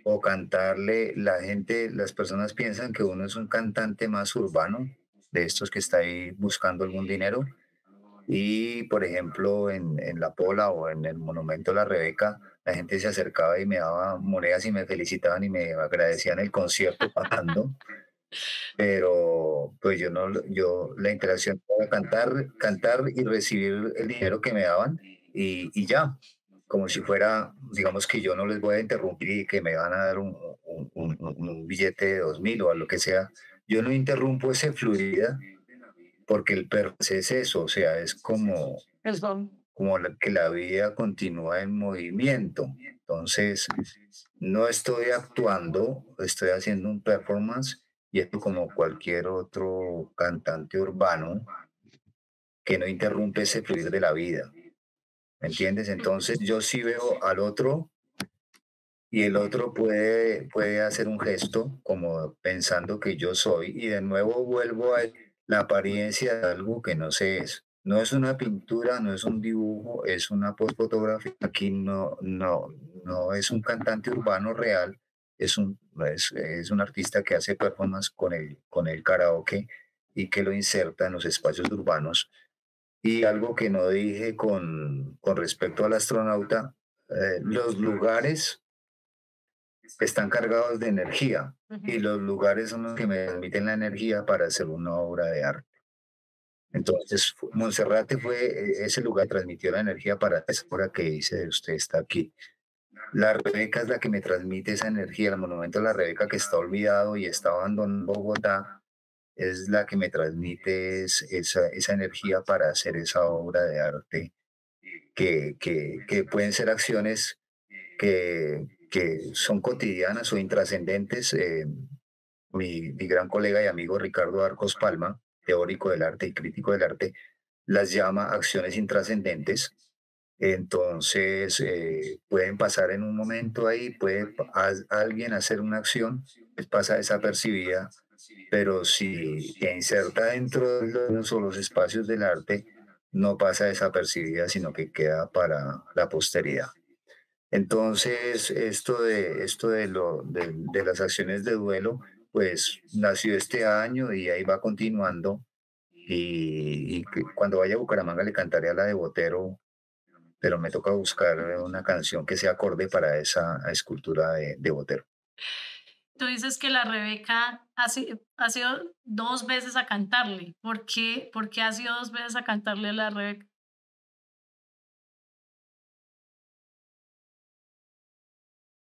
o cantarle, la gente, las personas piensan que uno es un cantante más urbano, de estos que está ahí buscando algún dinero. Y, por ejemplo, en La Pola o en el Monumento a la Rebeca, la gente se acercaba y me daba monedas y me felicitaban y me agradecían el concierto pagando, pero pues yo no, yo la interacción era cantar y recibir el dinero que me daban, y ya, como si fuera, digamos que yo no les voy a interrumpir y que me van a dar un billete de 2.000 o a lo que sea. Yo no interrumpo ese fluidez porque el perro es eso, o sea, es como que la vida continúa en movimiento. Entonces, no estoy actuando, estoy haciendo un performance, y esto como cualquier otro cantante urbano que no interrumpe ese fluir de la vida, ¿me entiendes? Entonces yo sí veo al otro, y el otro puede hacer un gesto como pensando que yo soy, y de nuevo vuelvo a la apariencia de algo que no se es. No es una pintura, no es un dibujo, es una postfotografía. Aquí no es un cantante urbano real, es un artista que hace performance con el karaoke y que lo inserta en los espacios urbanos. Y algo que no dije con respecto al astronauta, los lugares están cargados de energía, y Ujú. los lugares son los que me transmiten la energía para hacer una obra de arte. Entonces, Monserrate fue ese lugar que transmitió la energía para esa obra que hice, usted está aquí. La Rebeca es la que me transmite esa energía, el monumento a la Rebeca, que está olvidado y está abandonado en Bogotá, es la que me transmite esa energía para hacer esa obra de arte, que pueden ser acciones que son cotidianas o intrascendentes. Mi gran colega y amigo Ricardo Arcos Palma, teórico del arte y crítico del arte, las llama acciones intrascendentes. Entonces, pueden pasar en un momento ahí, puede alguien hacer una acción, pues pasa desapercibida, pero si se inserta dentro de los espacios del arte, no pasa desapercibida, sino que queda para la posteridad. Entonces, de las acciones de duelo, pues nació este año y ahí va continuando. Y cuando vaya a Bucaramanga le cantaré a la de Botero, pero me toca buscar una canción que sea acorde para esa escultura de Botero. Tú dices que la Rebeca ha sido 2 veces a cantarle, por qué has ido 2 veces a cantarle a la Rebeca?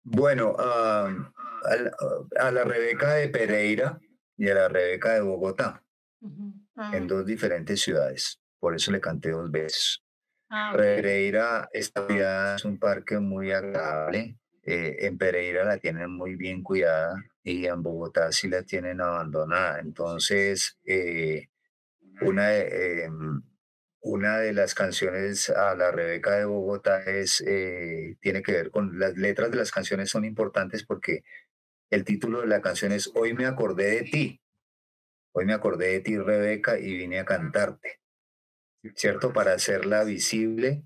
Bueno, a la Rebeca de Pereira y a la Rebeca de Bogotá, Ujú. en dos diferentes ciudades. Por eso le canté dos veces. Okey. Pereira, esta ciudad es un parque muy agradable. En Pereira la tienen muy bien cuidada y en Bogotá sí la tienen abandonada. Entonces, una de, una de las canciones a la Rebeca de Bogotá tiene que ver con las letras de las canciones son importantes porque el título de la canción es Hoy me acordé de ti. Hoy me acordé de ti, Rebeca, y vine a cantarte, ¿cierto? Para hacerla visible,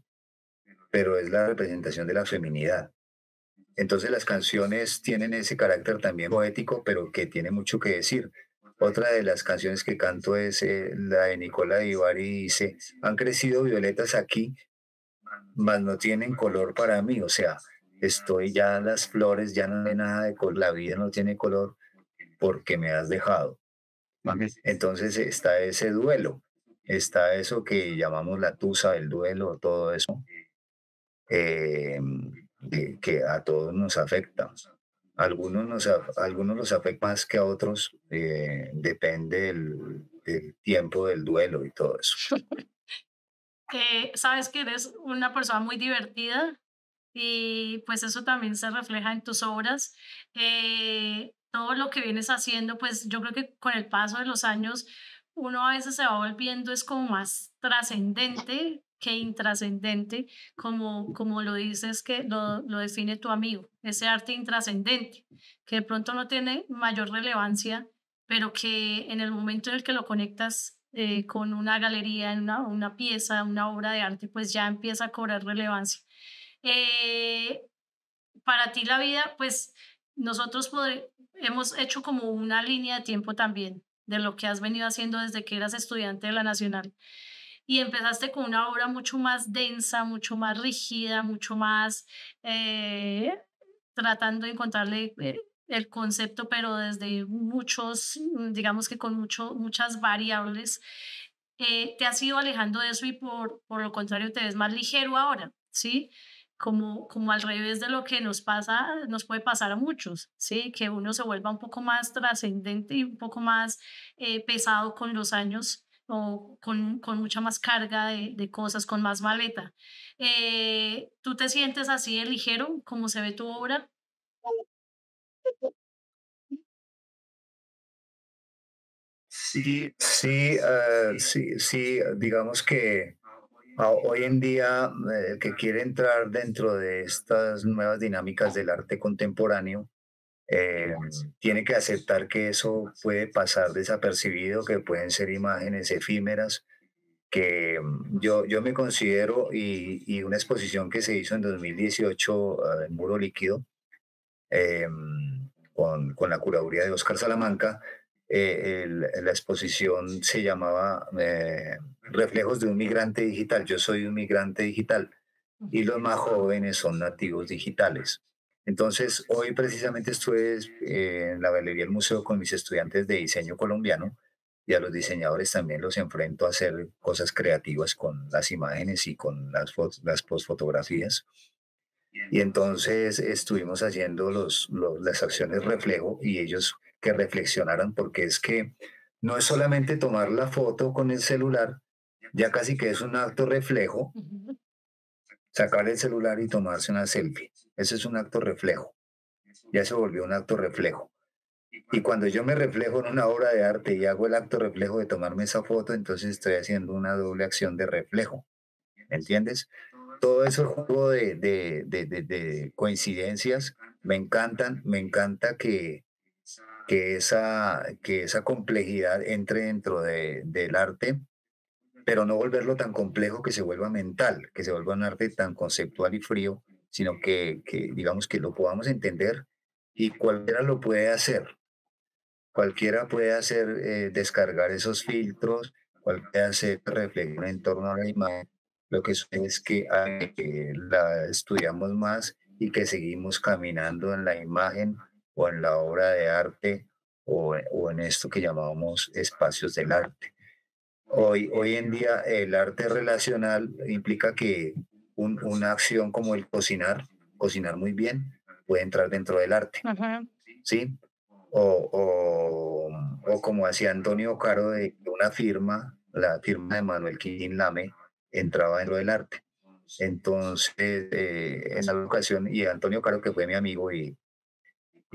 pero es la representación de la feminidad. Entonces las canciones tienen ese carácter también poético, pero que tiene mucho que decir. Otra de las canciones que canto es la de Nicola Divari, dice, han crecido violetas aquí, mas no tienen color para mí. O sea, estoy ya las flores, ya no hay nada de color, la vida no tiene color porque me has dejado. Entonces está ese duelo, está eso que llamamos la tusa, el duelo, todo eso, eh, que a todos nos afecta. Algunos los afecta más que a otros, depende del tiempo del duelo y todo eso. Sabes que eres una persona muy divertida y pues eso también se refleja en tus obras. Todo lo que vienes haciendo, pues yo creo que con el paso de los años uno a veces se va volviendo es como más trascendente que intrascendente, como lo dices que lo define tu amigo, ese arte intrascendente, que de pronto no tiene mayor relevancia, pero que en el momento en el que lo conectas con una galería, en una pieza, una obra de arte, pues ya empieza a cobrar relevancia. Eh, para ti la vida, pues nosotros hemos hecho como una línea de tiempo también de lo que has venido haciendo desde que eras estudiante de la Nacional. Y empezaste con una obra mucho más densa, mucho más rígida, mucho más eh, tratando de encontrarle el concepto, pero desde muchos, digamos que con muchas variables. Te has ido alejando de eso y por lo contrario te ves más ligero ahora, ¿sí? Como al revés de lo que nos pasa, nos puede pasar a muchos, ¿sí? Que uno se vuelva un poco más trascendente y un poco más pesado con los años o con mucha más carga de cosas, con más maleta. ¿Tú te sientes así de ligero como se ve tu obra? Sí, sí, digamos que hoy en día el que quiere entrar dentro de estas nuevas dinámicas del arte contemporáneo, eh, tiene que aceptar que eso puede pasar desapercibido, que pueden ser imágenes efímeras, que yo me considero, y una exposición que se hizo en 2018 en Muro Líquido, eh, con la curaduría de Oscar Salamanca. La exposición se llamaba Reflejos de un migrante digital. Yo soy un migrante digital y los más jóvenes son nativos digitales. Entonces, hoy precisamente estuve en la galería del museo con mis estudiantes de diseño colombiano y a los diseñadores también los enfrento a hacer cosas creativas con las imágenes y con las postfotografías. Y entonces estuvimos haciendo las acciones reflejo y ellos que reflexionaran, porque es que no es solamente tomar la foto con el celular, ya casi que es un acto reflejo, Ujú. sacar el celular y tomarse una selfie. Ese es un acto reflejo, ya se volvió un acto reflejo. Y cuando yo me reflejo en una obra de arte y hago el acto reflejo de tomarme esa foto, entonces estoy haciendo una doble acción de reflejo. ¿Me entiendes? Todo ese juego de coincidencias me encanta que esa complejidad entre dentro del arte, pero no volverlo tan complejo que se vuelva mental, que se vuelva un arte tan conceptual y frío, sino que digamos que lo podamos entender y cualquiera lo puede hacer. Cualquiera puede hacer, descargar esos filtros, cualquiera hacer reflexión en torno a la imagen, Lo que sucede es que, la estudiamos más y que seguimos caminando en la imagen o en la obra de arte o en esto que llamamos espacios del arte. Hoy en día el arte relacional implica que una acción como el cocinar, cocinar muy bien, puede entrar dentro del arte, Ujú. ¿sí? O como hacía Antonio Caro de que una firma, la firma de Manuel Quintín Lame, entraba dentro del arte. Entonces, en alguna ocasión, y Antonio Caro, que fue mi amigo y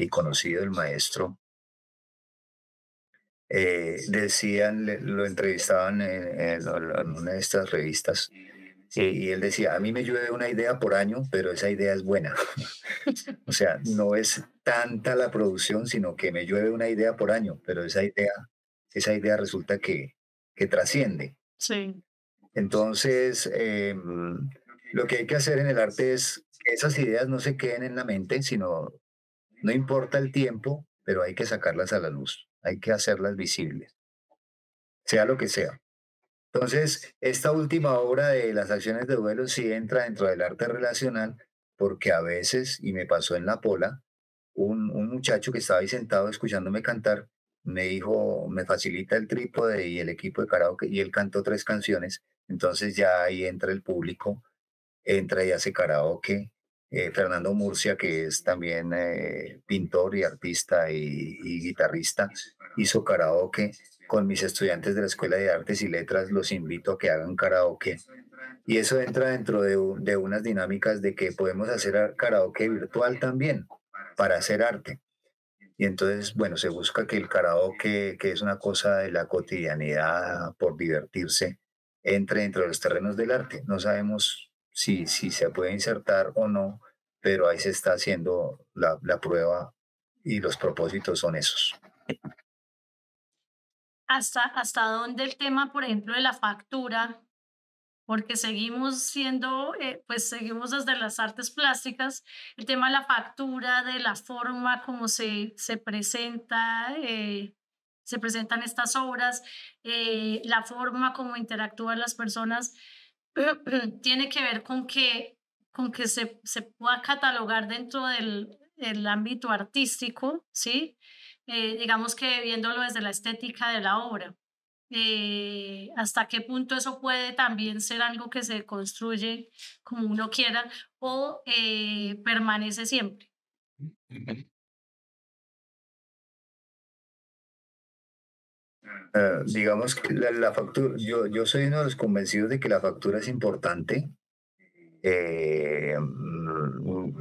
conocido, el maestro, decían, lo entrevistaban en una de estas revistas, y él decía, a mí me llueve una idea por año, pero esa idea es buena. O sea, no es tanta la producción, sino que me llueve una idea por año, pero esa idea resulta que trasciende. Sí, Entonces, lo que hay que hacer en el arte es que esas ideas no se queden en la mente, sino no importa el tiempo, pero hay que sacarlas a la luz, hay que hacerlas visibles, sea lo que sea. Entonces, esta última obra de las acciones de duelo sí entra dentro del arte relacional, porque a veces, y me pasó en La Pola, un muchacho que estaba ahí sentado escuchándome cantar, me dijo, me facilita el trípode y el equipo de karaoke, y él cantó 3 canciones, entonces ya ahí entra el público, entra y hace karaoke. Fernando Murcia, que es también pintor y artista y guitarrista, hizo karaoke con mis estudiantes de la Escuela de Artes y Letras, los invito a que hagan karaoke. Y eso entra dentro de unas dinámicas de que podemos hacer karaoke virtual también para hacer arte. Y entonces, bueno, se busca que el karaoke, que es una cosa de la cotidianidad por divertirse, entre dentro de los terrenos del arte. No sabemos si se puede insertar o no, pero ahí se está haciendo la prueba y los propósitos son esos. hasta dónde el tema, por ejemplo, de la factura, porque seguimos siendo, pues seguimos desde las artes plásticas, el tema de la factura, de la forma como se presentan estas obras, la forma como interactúan las personas, tiene que ver con que se pueda catalogar dentro el ámbito artístico, ¿sí? Digamos que viéndolo desde la estética de la obra. Hasta qué punto eso puede también ser algo que se construye como uno quiera o permanece siempre. Digamos que la factura, yo soy uno de los convencidos de que la factura es importante.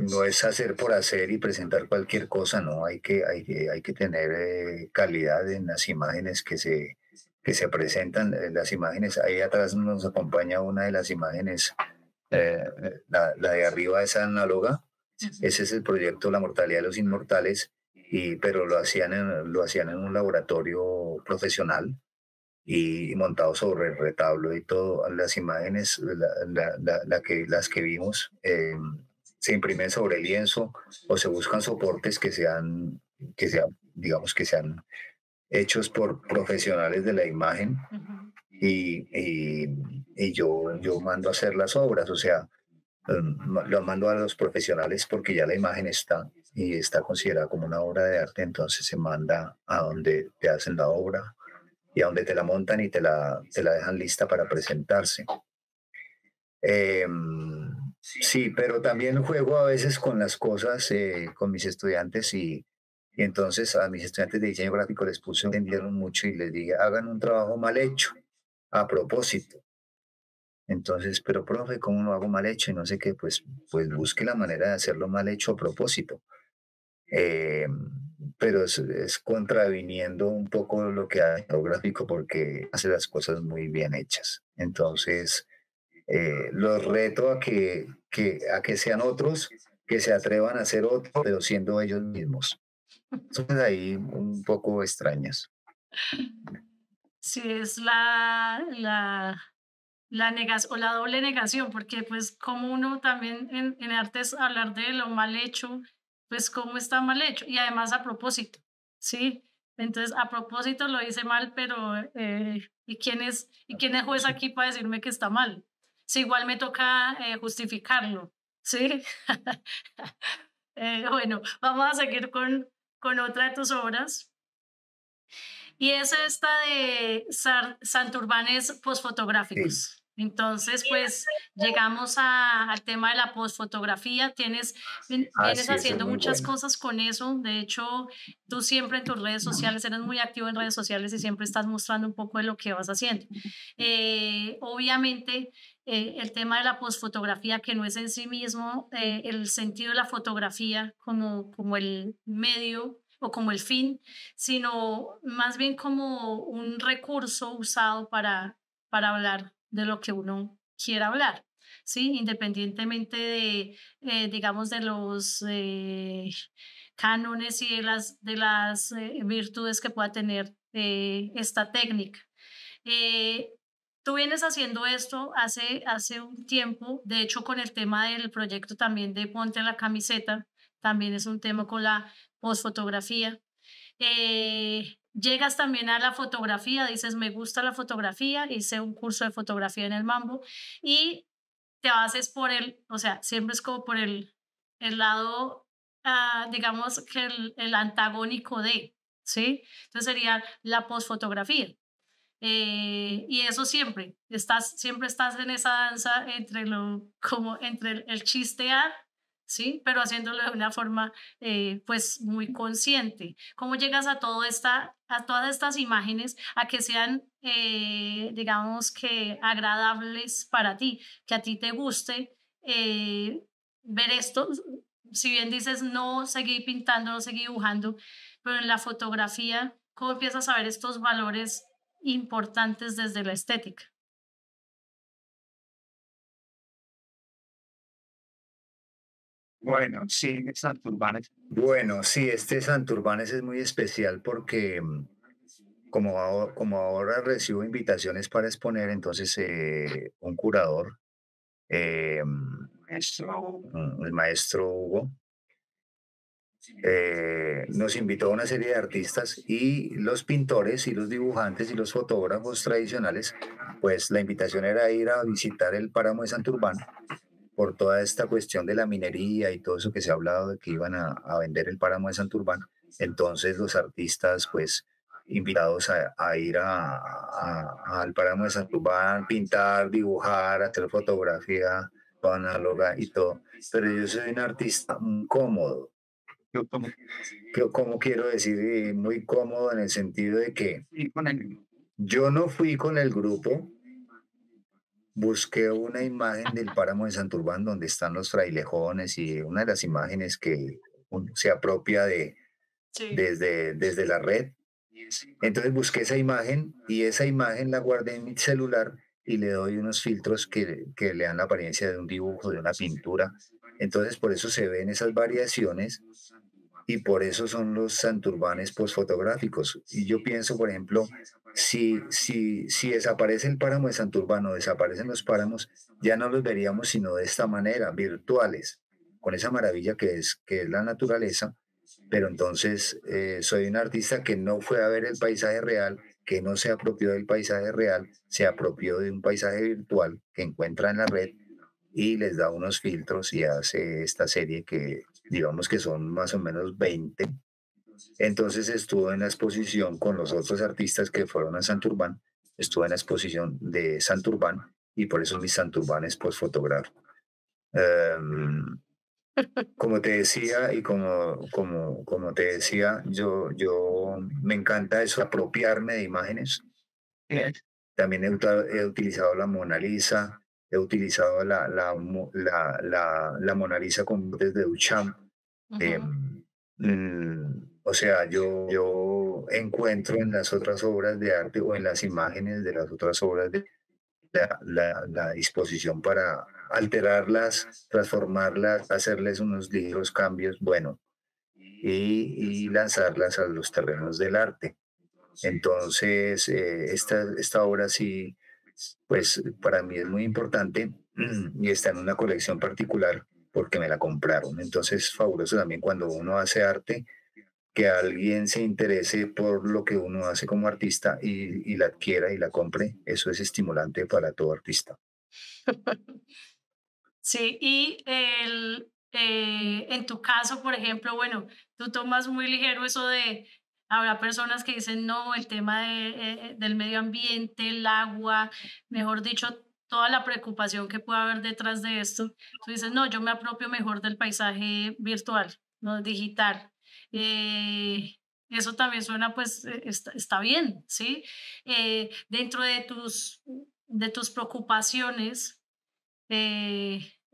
No es hacer por hacer y presentar cualquier cosa, no, hay que tener calidad en las imágenes que se presentan. Las imágenes, ahí atrás nos acompaña una de las imágenes, la de arriba es análoga, Ujú. ese es el proyecto La Mortalidad de los Inmortales, pero lo hacían en un laboratorio profesional y montado sobre el retablo y todo. Las imágenes, las que vimos, se imprimen sobre lienzo o se buscan soportes digamos, que sean hechos por profesionales de la imagen Ujú. y yo mando a hacer las obras, o sea, lo mando a los profesionales porque ya la imagen está y está considerada como una obra de arte, entonces se manda a donde te hacen la obra y a donde te la montan y te la dejan lista para presentarse. Sí, pero también juego a veces con las cosas, con mis estudiantes y entonces a mis estudiantes de diseño gráfico les puse, entendieron mucho y les dije, hagan un trabajo mal hecho, a propósito. Entonces, pero profe, ¿cómo lo hago mal hecho? Y no sé qué, pues busque la manera de hacerlo mal hecho a propósito. Eh, pero es contraviniendo un poco lo que hace el gráfico porque hace las cosas muy bien hechas. Entonces, los reto a que sean otros, que se atrevan a ser otros, pero siendo ellos mismos. Son ahí un poco extrañas. Sí, es la negación o la doble negación, porque pues como uno también en artes hablar de lo mal hecho, pues cómo está mal hecho y además a propósito, ¿sí? Entonces a propósito lo hice mal, pero ¿y quién es juez aquí para decirme que está mal? si igual me toca justificarlo, ¿sí? Bueno, vamos a seguir con otra de tus obras. Y es esta de santurbanes Sí, posfotográficos. Entonces, pues llegamos al tema de la posfotografía. Vienes así, eso es haciendo muy muchas bueno. cosas con eso. De hecho, tú siempre en tus redes sociales eres muy activo en redes sociales y siempre estás mostrando un poco de lo que vas haciendo. Obviamente, el tema de la posfotografía, que no es en sí mismo el sentido de la fotografía como el medio o como el fin, sino más bien como un recurso usado para hablar de lo que uno quiera hablar, ¿sí? Independientemente de, digamos, de los cánones y de las virtudes que pueda tener esta técnica. Eh, Tú vienes haciendo esto hace un tiempo, de hecho con el tema del proyecto también de Ponte la camiseta, también es un tema con la postfotografía. Llegas también a la fotografía, dices, me gusta la fotografía, hice un curso de fotografía en el Mambo y te haces por o sea, siempre es como por el lado, digamos que el antagónico de, ¿sí? Entonces sería la posfotografía. Y eso siempre estás en esa danza como entre el chistear, ¿sí? Pero haciéndolo de una forma, pues, muy consciente. ¿Cómo llegas a todas estas imágenes a que sean, digamos que agradables para ti, que a ti te guste ver esto? Si bien dices, no seguí pintando, no seguí dibujando, pero en la fotografía, ¿cómo empiezas a ver estos valores importantes desde la estética? Bueno, sí, Santurbanes. Bueno, sí, este Santurbanes es muy especial porque como ahora recibo invitaciones para exponer, entonces un curador, Eso, el maestro Hugo, nos invitó a una serie de artistas y los pintores y los dibujantes y los fotógrafos tradicionales, pues la invitación era ir a visitar el páramo de Santurbán por toda esta cuestión de la minería y todo eso que se ha hablado de que iban a vender el páramo de Santurbán. Entonces los artistas, pues, invitados a ir al páramo de Santurbán, pintar, dibujar, hacer fotografía análoga y todo. Pero yo soy un artista cómodo. yo como ¿Cómo quiero decir? Muy cómodo en el sentido de que fui con el yo no fui con el grupo, busqué una imagen del páramo de Santurbán donde están los frailejones y una de las imágenes que uno se apropia Sí. desde la red. Entonces busqué esa imagen y esa imagen la guardé en mi celular y le doy unos filtros que le dan la apariencia de un dibujo, de una pintura. Entonces por eso se ven esas variaciones y por eso son los santurbanes posfotográficos. Y yo pienso, por ejemplo, si desaparece el páramo de Santurbán o desaparecen los páramos, ya no los veríamos sino de esta manera, virtuales, con esa maravilla que es la naturaleza. Pero entonces soy un artista que no fue a ver el paisaje real, que no se apropió del paisaje real, se apropió de un paisaje virtual que encuentra en la red y les da unos filtros y hace esta serie que digamos que son más o menos 20. Entonces estuvo en la exposición con los otros artistas que fueron a Santurbán, estuvo en la exposición de Santurbán y por eso mi Santurbán es postfotográfico. Em, Como te decía y como te decía, yo me encanta eso, apropiarme de imágenes. es También he utilizado la Mona Lisa, he utilizado la Mona Lisa con botes de Duchamp. Ujú. em, o sea, yo encuentro en las otras obras de arte o en las imágenes de las otras obras de la disposición para alterarlas, transformarlas, hacerles unos ligeros cambios, bueno, y lanzarlas a los terrenos del arte. Entonces, esta obra sí, pues para mí es muy importante y está en una colección particular porque me la compraron. Entonces, es fabuloso también cuando uno hace arte, que alguien se interese por lo que uno hace como artista y la adquiera y la compre. Eso es estimulante para todo artista. Sí, y en tu caso, por ejemplo, bueno, tú tomas muy ligero eso de, habrá personas que dicen, no, el tema del medio ambiente, el agua, mejor dicho, toda la preocupación que puede haber detrás de esto. Tú dices, no, yo me apropio mejor del paisaje virtual, no digital. Eh, Eso también suena, pues, está bien, ¿sí? Dentro de tus preocupaciones,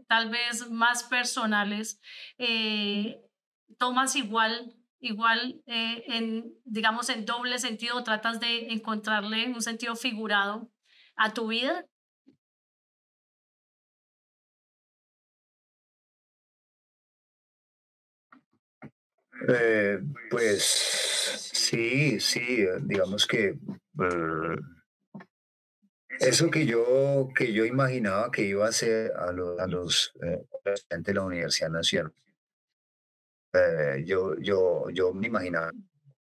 tal vez más personales, eh, tomas igual digamos, en doble sentido, o tratas de encontrarle un sentido figurado a tu vida. Eh, pues sí, sí, digamos que eso que yo imaginaba que iba a ser a los estudiantes de la Universidad Nacional, yo me imaginaba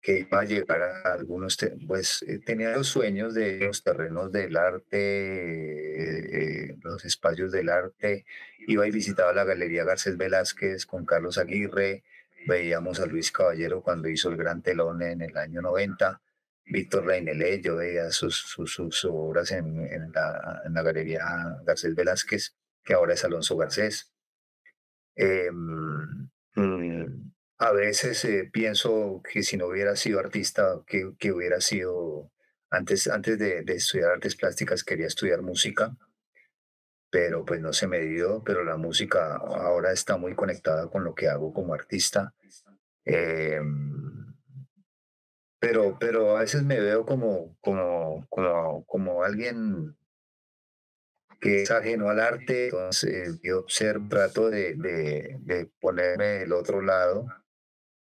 que iba a llegar a algunos, pues tenía los sueños de los terrenos del arte, los espacios del arte. Iba y visitaba la Galería Garcés Velázquez con Carlos Aguirre, veíamos a Luis Caballero cuando hizo el Gran Telón en el año 90, Víctor Reynelé, yo veía sus obras en la Galería Garcés Velázquez, que ahora es Alonso Garcés. A veces pienso que si no hubiera sido artista, que hubiera sido, antes de estudiar artes plásticas quería estudiar música, pero pues no se me dio, pero la música ahora está muy conectada con lo que hago como artista. Em, pero a veces me veo como alguien que es ajeno al arte, entonces yo observo, trato de ponerme del otro lado.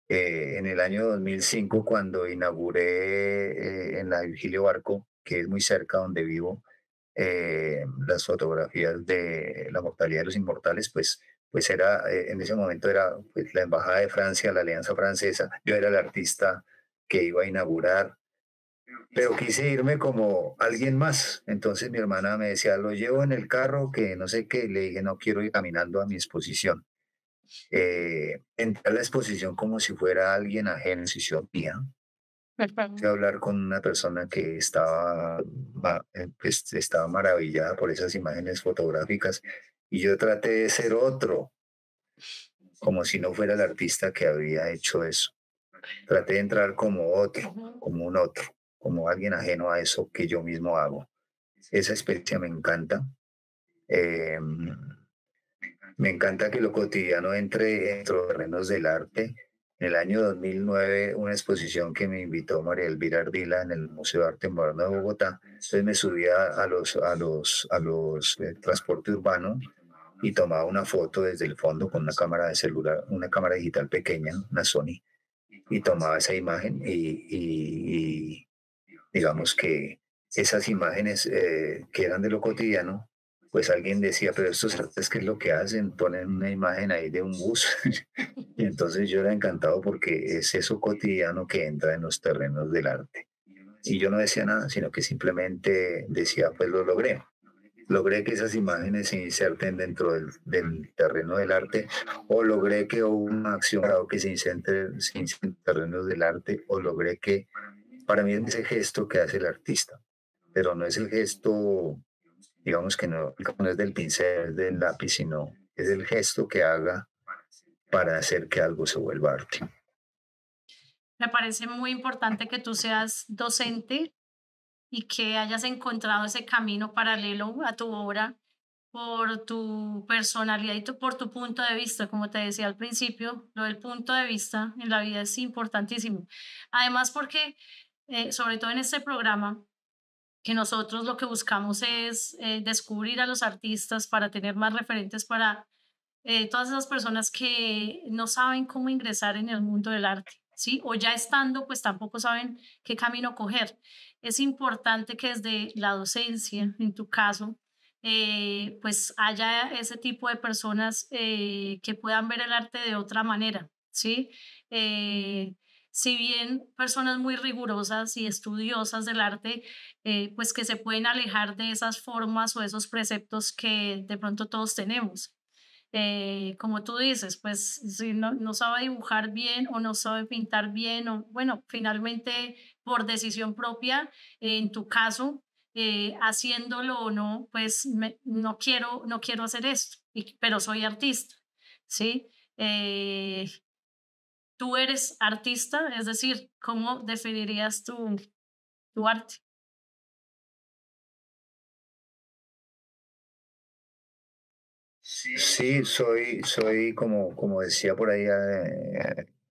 En el año 2005, cuando inauguré en la Virgilio Barco, que es muy cerca donde vivo, las fotografías de la mortalidad de los inmortales, pues era, en ese momento era pues, la Embajada de Francia, la Alianza Francesa, yo era el artista que iba a inaugurar, pero quise irme como alguien más. Entonces mi hermana me decía, lo llevo en el carro, que no sé qué, y le dije, no quiero ir caminando a mi exposición. Entré a la exposición como si fuera alguien ajeno, decisión mía. Fui a hablar con una persona que estaba, pues, estaba maravillada por esas imágenes fotográficas y yo traté de ser otro, como si no fuera el artista que había hecho eso. Traté de entrar como otro, Ujú. como un otro, como alguien ajeno a eso que yo mismo hago. Esa experiencia me encanta. Eh, Me encanta que lo cotidiano entre dentro de terrenos del arte. En el año 2009, una exposición que me invitó María Elvira Ardila en el Museo de Arte Moderno de Bogotá. Entonces me subía a los transporte urbano y tomaba una foto desde el fondo con una cámara de celular, una cámara digital pequeña, una Sony, y tomaba esa imagen y digamos que esas imágenes que eran de lo cotidiano, pues alguien decía, pero estos artistas, ¿qué es lo que hacen? Ponen una imagen ahí de un bus. Y entonces yo era encantado porque es eso cotidiano que entra en los terrenos del arte. Y yo no decía nada, sino que simplemente decía, pues lo logré. Logré que esas imágenes se inserten dentro del terreno del arte, o logré que una acción dado que se inserte en terrenos del arte, o logré que, para mí es ese gesto que hace el artista, pero no es el gesto, digamos que no es del pincel, es del lápiz, sino es el gesto que haga para hacer que algo se vuelva arte. Me parece muy importante que tú seas docente y que hayas encontrado ese camino paralelo a tu obra por tu personalidad y por tu punto de vista. Como te decía al principio, lo del punto de vista en la vida es importantísimo. Además, porque sobre todo en este programa, que nosotros lo que buscamos es descubrir a los artistas para tener más referentes para todas esas personas que no saben cómo ingresar en el mundo del arte, ¿sí? O ya estando, pues tampoco saben qué camino coger. Es importante que desde la docencia, en tu caso, pues haya ese tipo de personas que puedan ver el arte de otra manera, ¿sí? Eh, si bien personas muy rigurosas y estudiosas del arte, pues que se pueden alejar de esas formas o esos preceptos que de pronto todos tenemos. Como tú dices, pues si no sabe dibujar bien o no sabe pintar bien, o bueno, finalmente por decisión propia, en tu caso, haciéndolo o no, pues no quiero hacer esto, pero soy artista, ¿sí? Eh, Tú eres artista, es decir, ¿cómo definirías tu arte? Sí, soy como decía por ahí,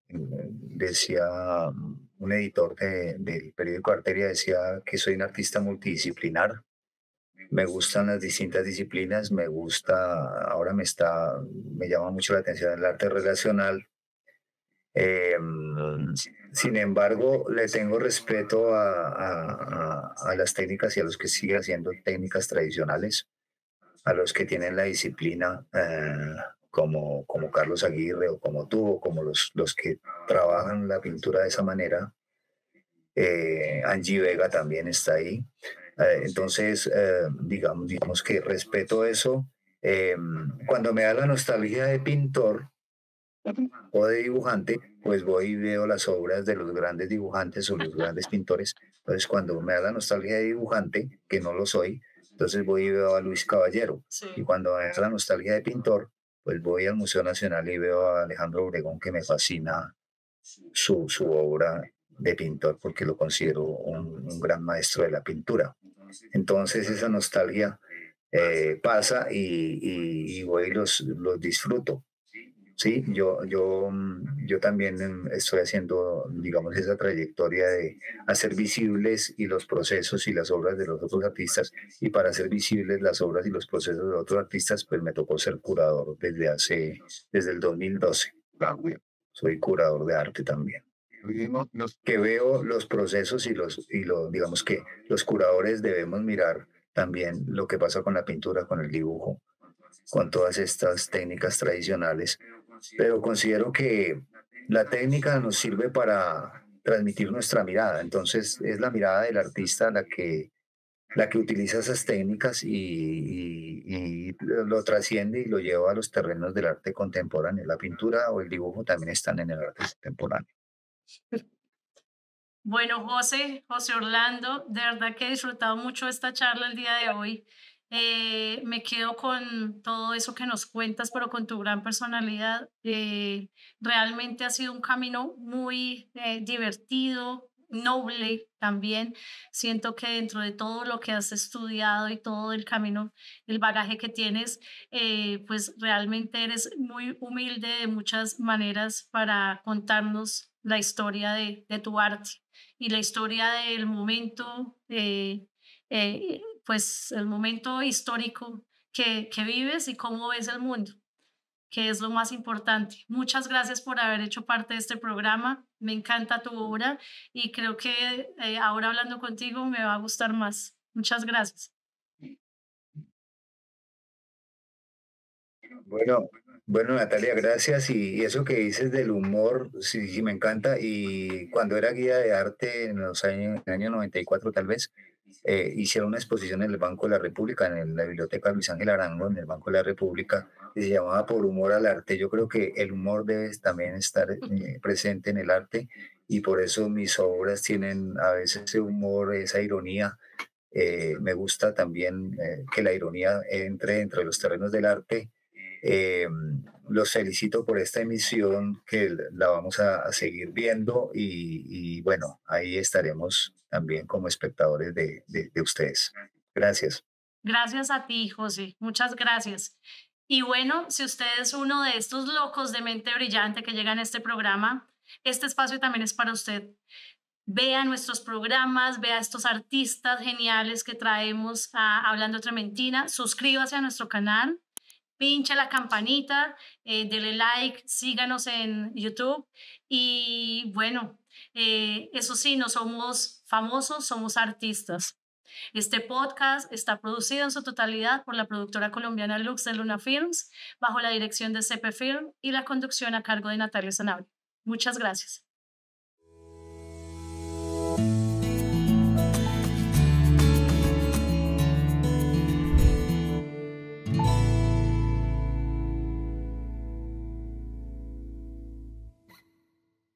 decía un editor del periódico Arteria, decía que soy un artista multidisciplinar. Me gustan las distintas disciplinas, ahora me llama mucho la atención el arte relacional. Sin embargo, le tengo respeto a las técnicas y a los que siguen haciendo técnicas tradicionales, a los que tienen la disciplina, como Carlos Aguirre o como tú, o como los que trabajan la pintura de esa manera. Angie Vega también está ahí. Entonces, digamos que respeto eso. Eh, Cuando me da la nostalgia de pintor o de dibujante, pues voy y veo las obras de los grandes dibujantes o los grandes pintores. Entonces, cuando me da la nostalgia de dibujante, que no lo soy, entonces voy y veo a Luis Caballero. Y Sí. cuando me da la nostalgia de pintor, pues voy al Museo Nacional y veo a Alejandro Obregón, que me fascina su obra de pintor, porque lo considero un gran maestro de la pintura. Entonces, esa nostalgia pasa y voy y los disfruto. Sí, yo también estoy haciendo, digamos, esa trayectoria de hacer visibles y los procesos y las obras de los otros artistas. Y para hacer visibles las obras y los procesos de otros artistas, pues me tocó ser curador desde el 2012. Claro, Soy curador de arte también. vivimos los Que veo los procesos digamos que los curadores debemos mirar también lo que pasa con la pintura, con el dibujo, con todas estas técnicas tradicionales, pero considero que la técnica nos sirve para transmitir nuestra mirada. Entonces es la mirada del artista la que utiliza esas técnicas y lo trasciende y lo lleva a los terrenos del arte contemporáneo. La pintura o el dibujo también están en el arte contemporáneo. Bueno, José Orlando, de verdad que he disfrutado mucho esta charla el día de hoy. Me quedo con todo eso que nos cuentas, pero con tu gran personalidad. Realmente ha sido un camino muy divertido, noble también. Siento que dentro de todo lo que has estudiado y todo el camino, el bagaje que tienes, pues realmente eres muy humilde de muchas maneras para contarnos la historia de tu arte y la historia del momento, pues el momento histórico que vives y cómo ves el mundo, que es lo más importante. Muchas gracias por haber hecho parte de este programa. Me encanta tu obra y creo que ahora hablando contigo me va a gustar más. Muchas gracias. Bueno, bueno, Natalia, gracias. Y eso que dices del humor, sí, sí, me encanta. Y cuando era guía de arte en el año 94 tal vez, hicieron una exposición en el Banco de la República, la Biblioteca Luis Ángel Arango, en el Banco de la República, y se llamaba Por Humor al Arte. Yo creo que el humor debe también estar presente en el arte y por eso mis obras tienen a veces ese humor, esa ironía. Me gusta también que la ironía entre entre los terrenos del arte. eh, los felicito por esta emisión que la vamos a seguir viendo y bueno, ahí estaremos también como espectadores de ustedes. Gracias. Gracias a ti, José. Muchas gracias. Y bueno, si usted es uno de estos locos de mente brillante que llegan a este programa, este espacio también es para usted. Vea nuestros programas, vea estos artistas geniales que traemos a Hablando Trementina. Suscríbase a nuestro canal, pinche la campanita, dele like, síganos en YouTube. Y bueno, eso sí, no somos famosos, somos artistas. Este podcast está producido en su totalidad por la productora colombiana Lux de Luna Films, bajo la dirección de CP Film y la conducción a cargo de Natalia Sanabria. Muchas gracias.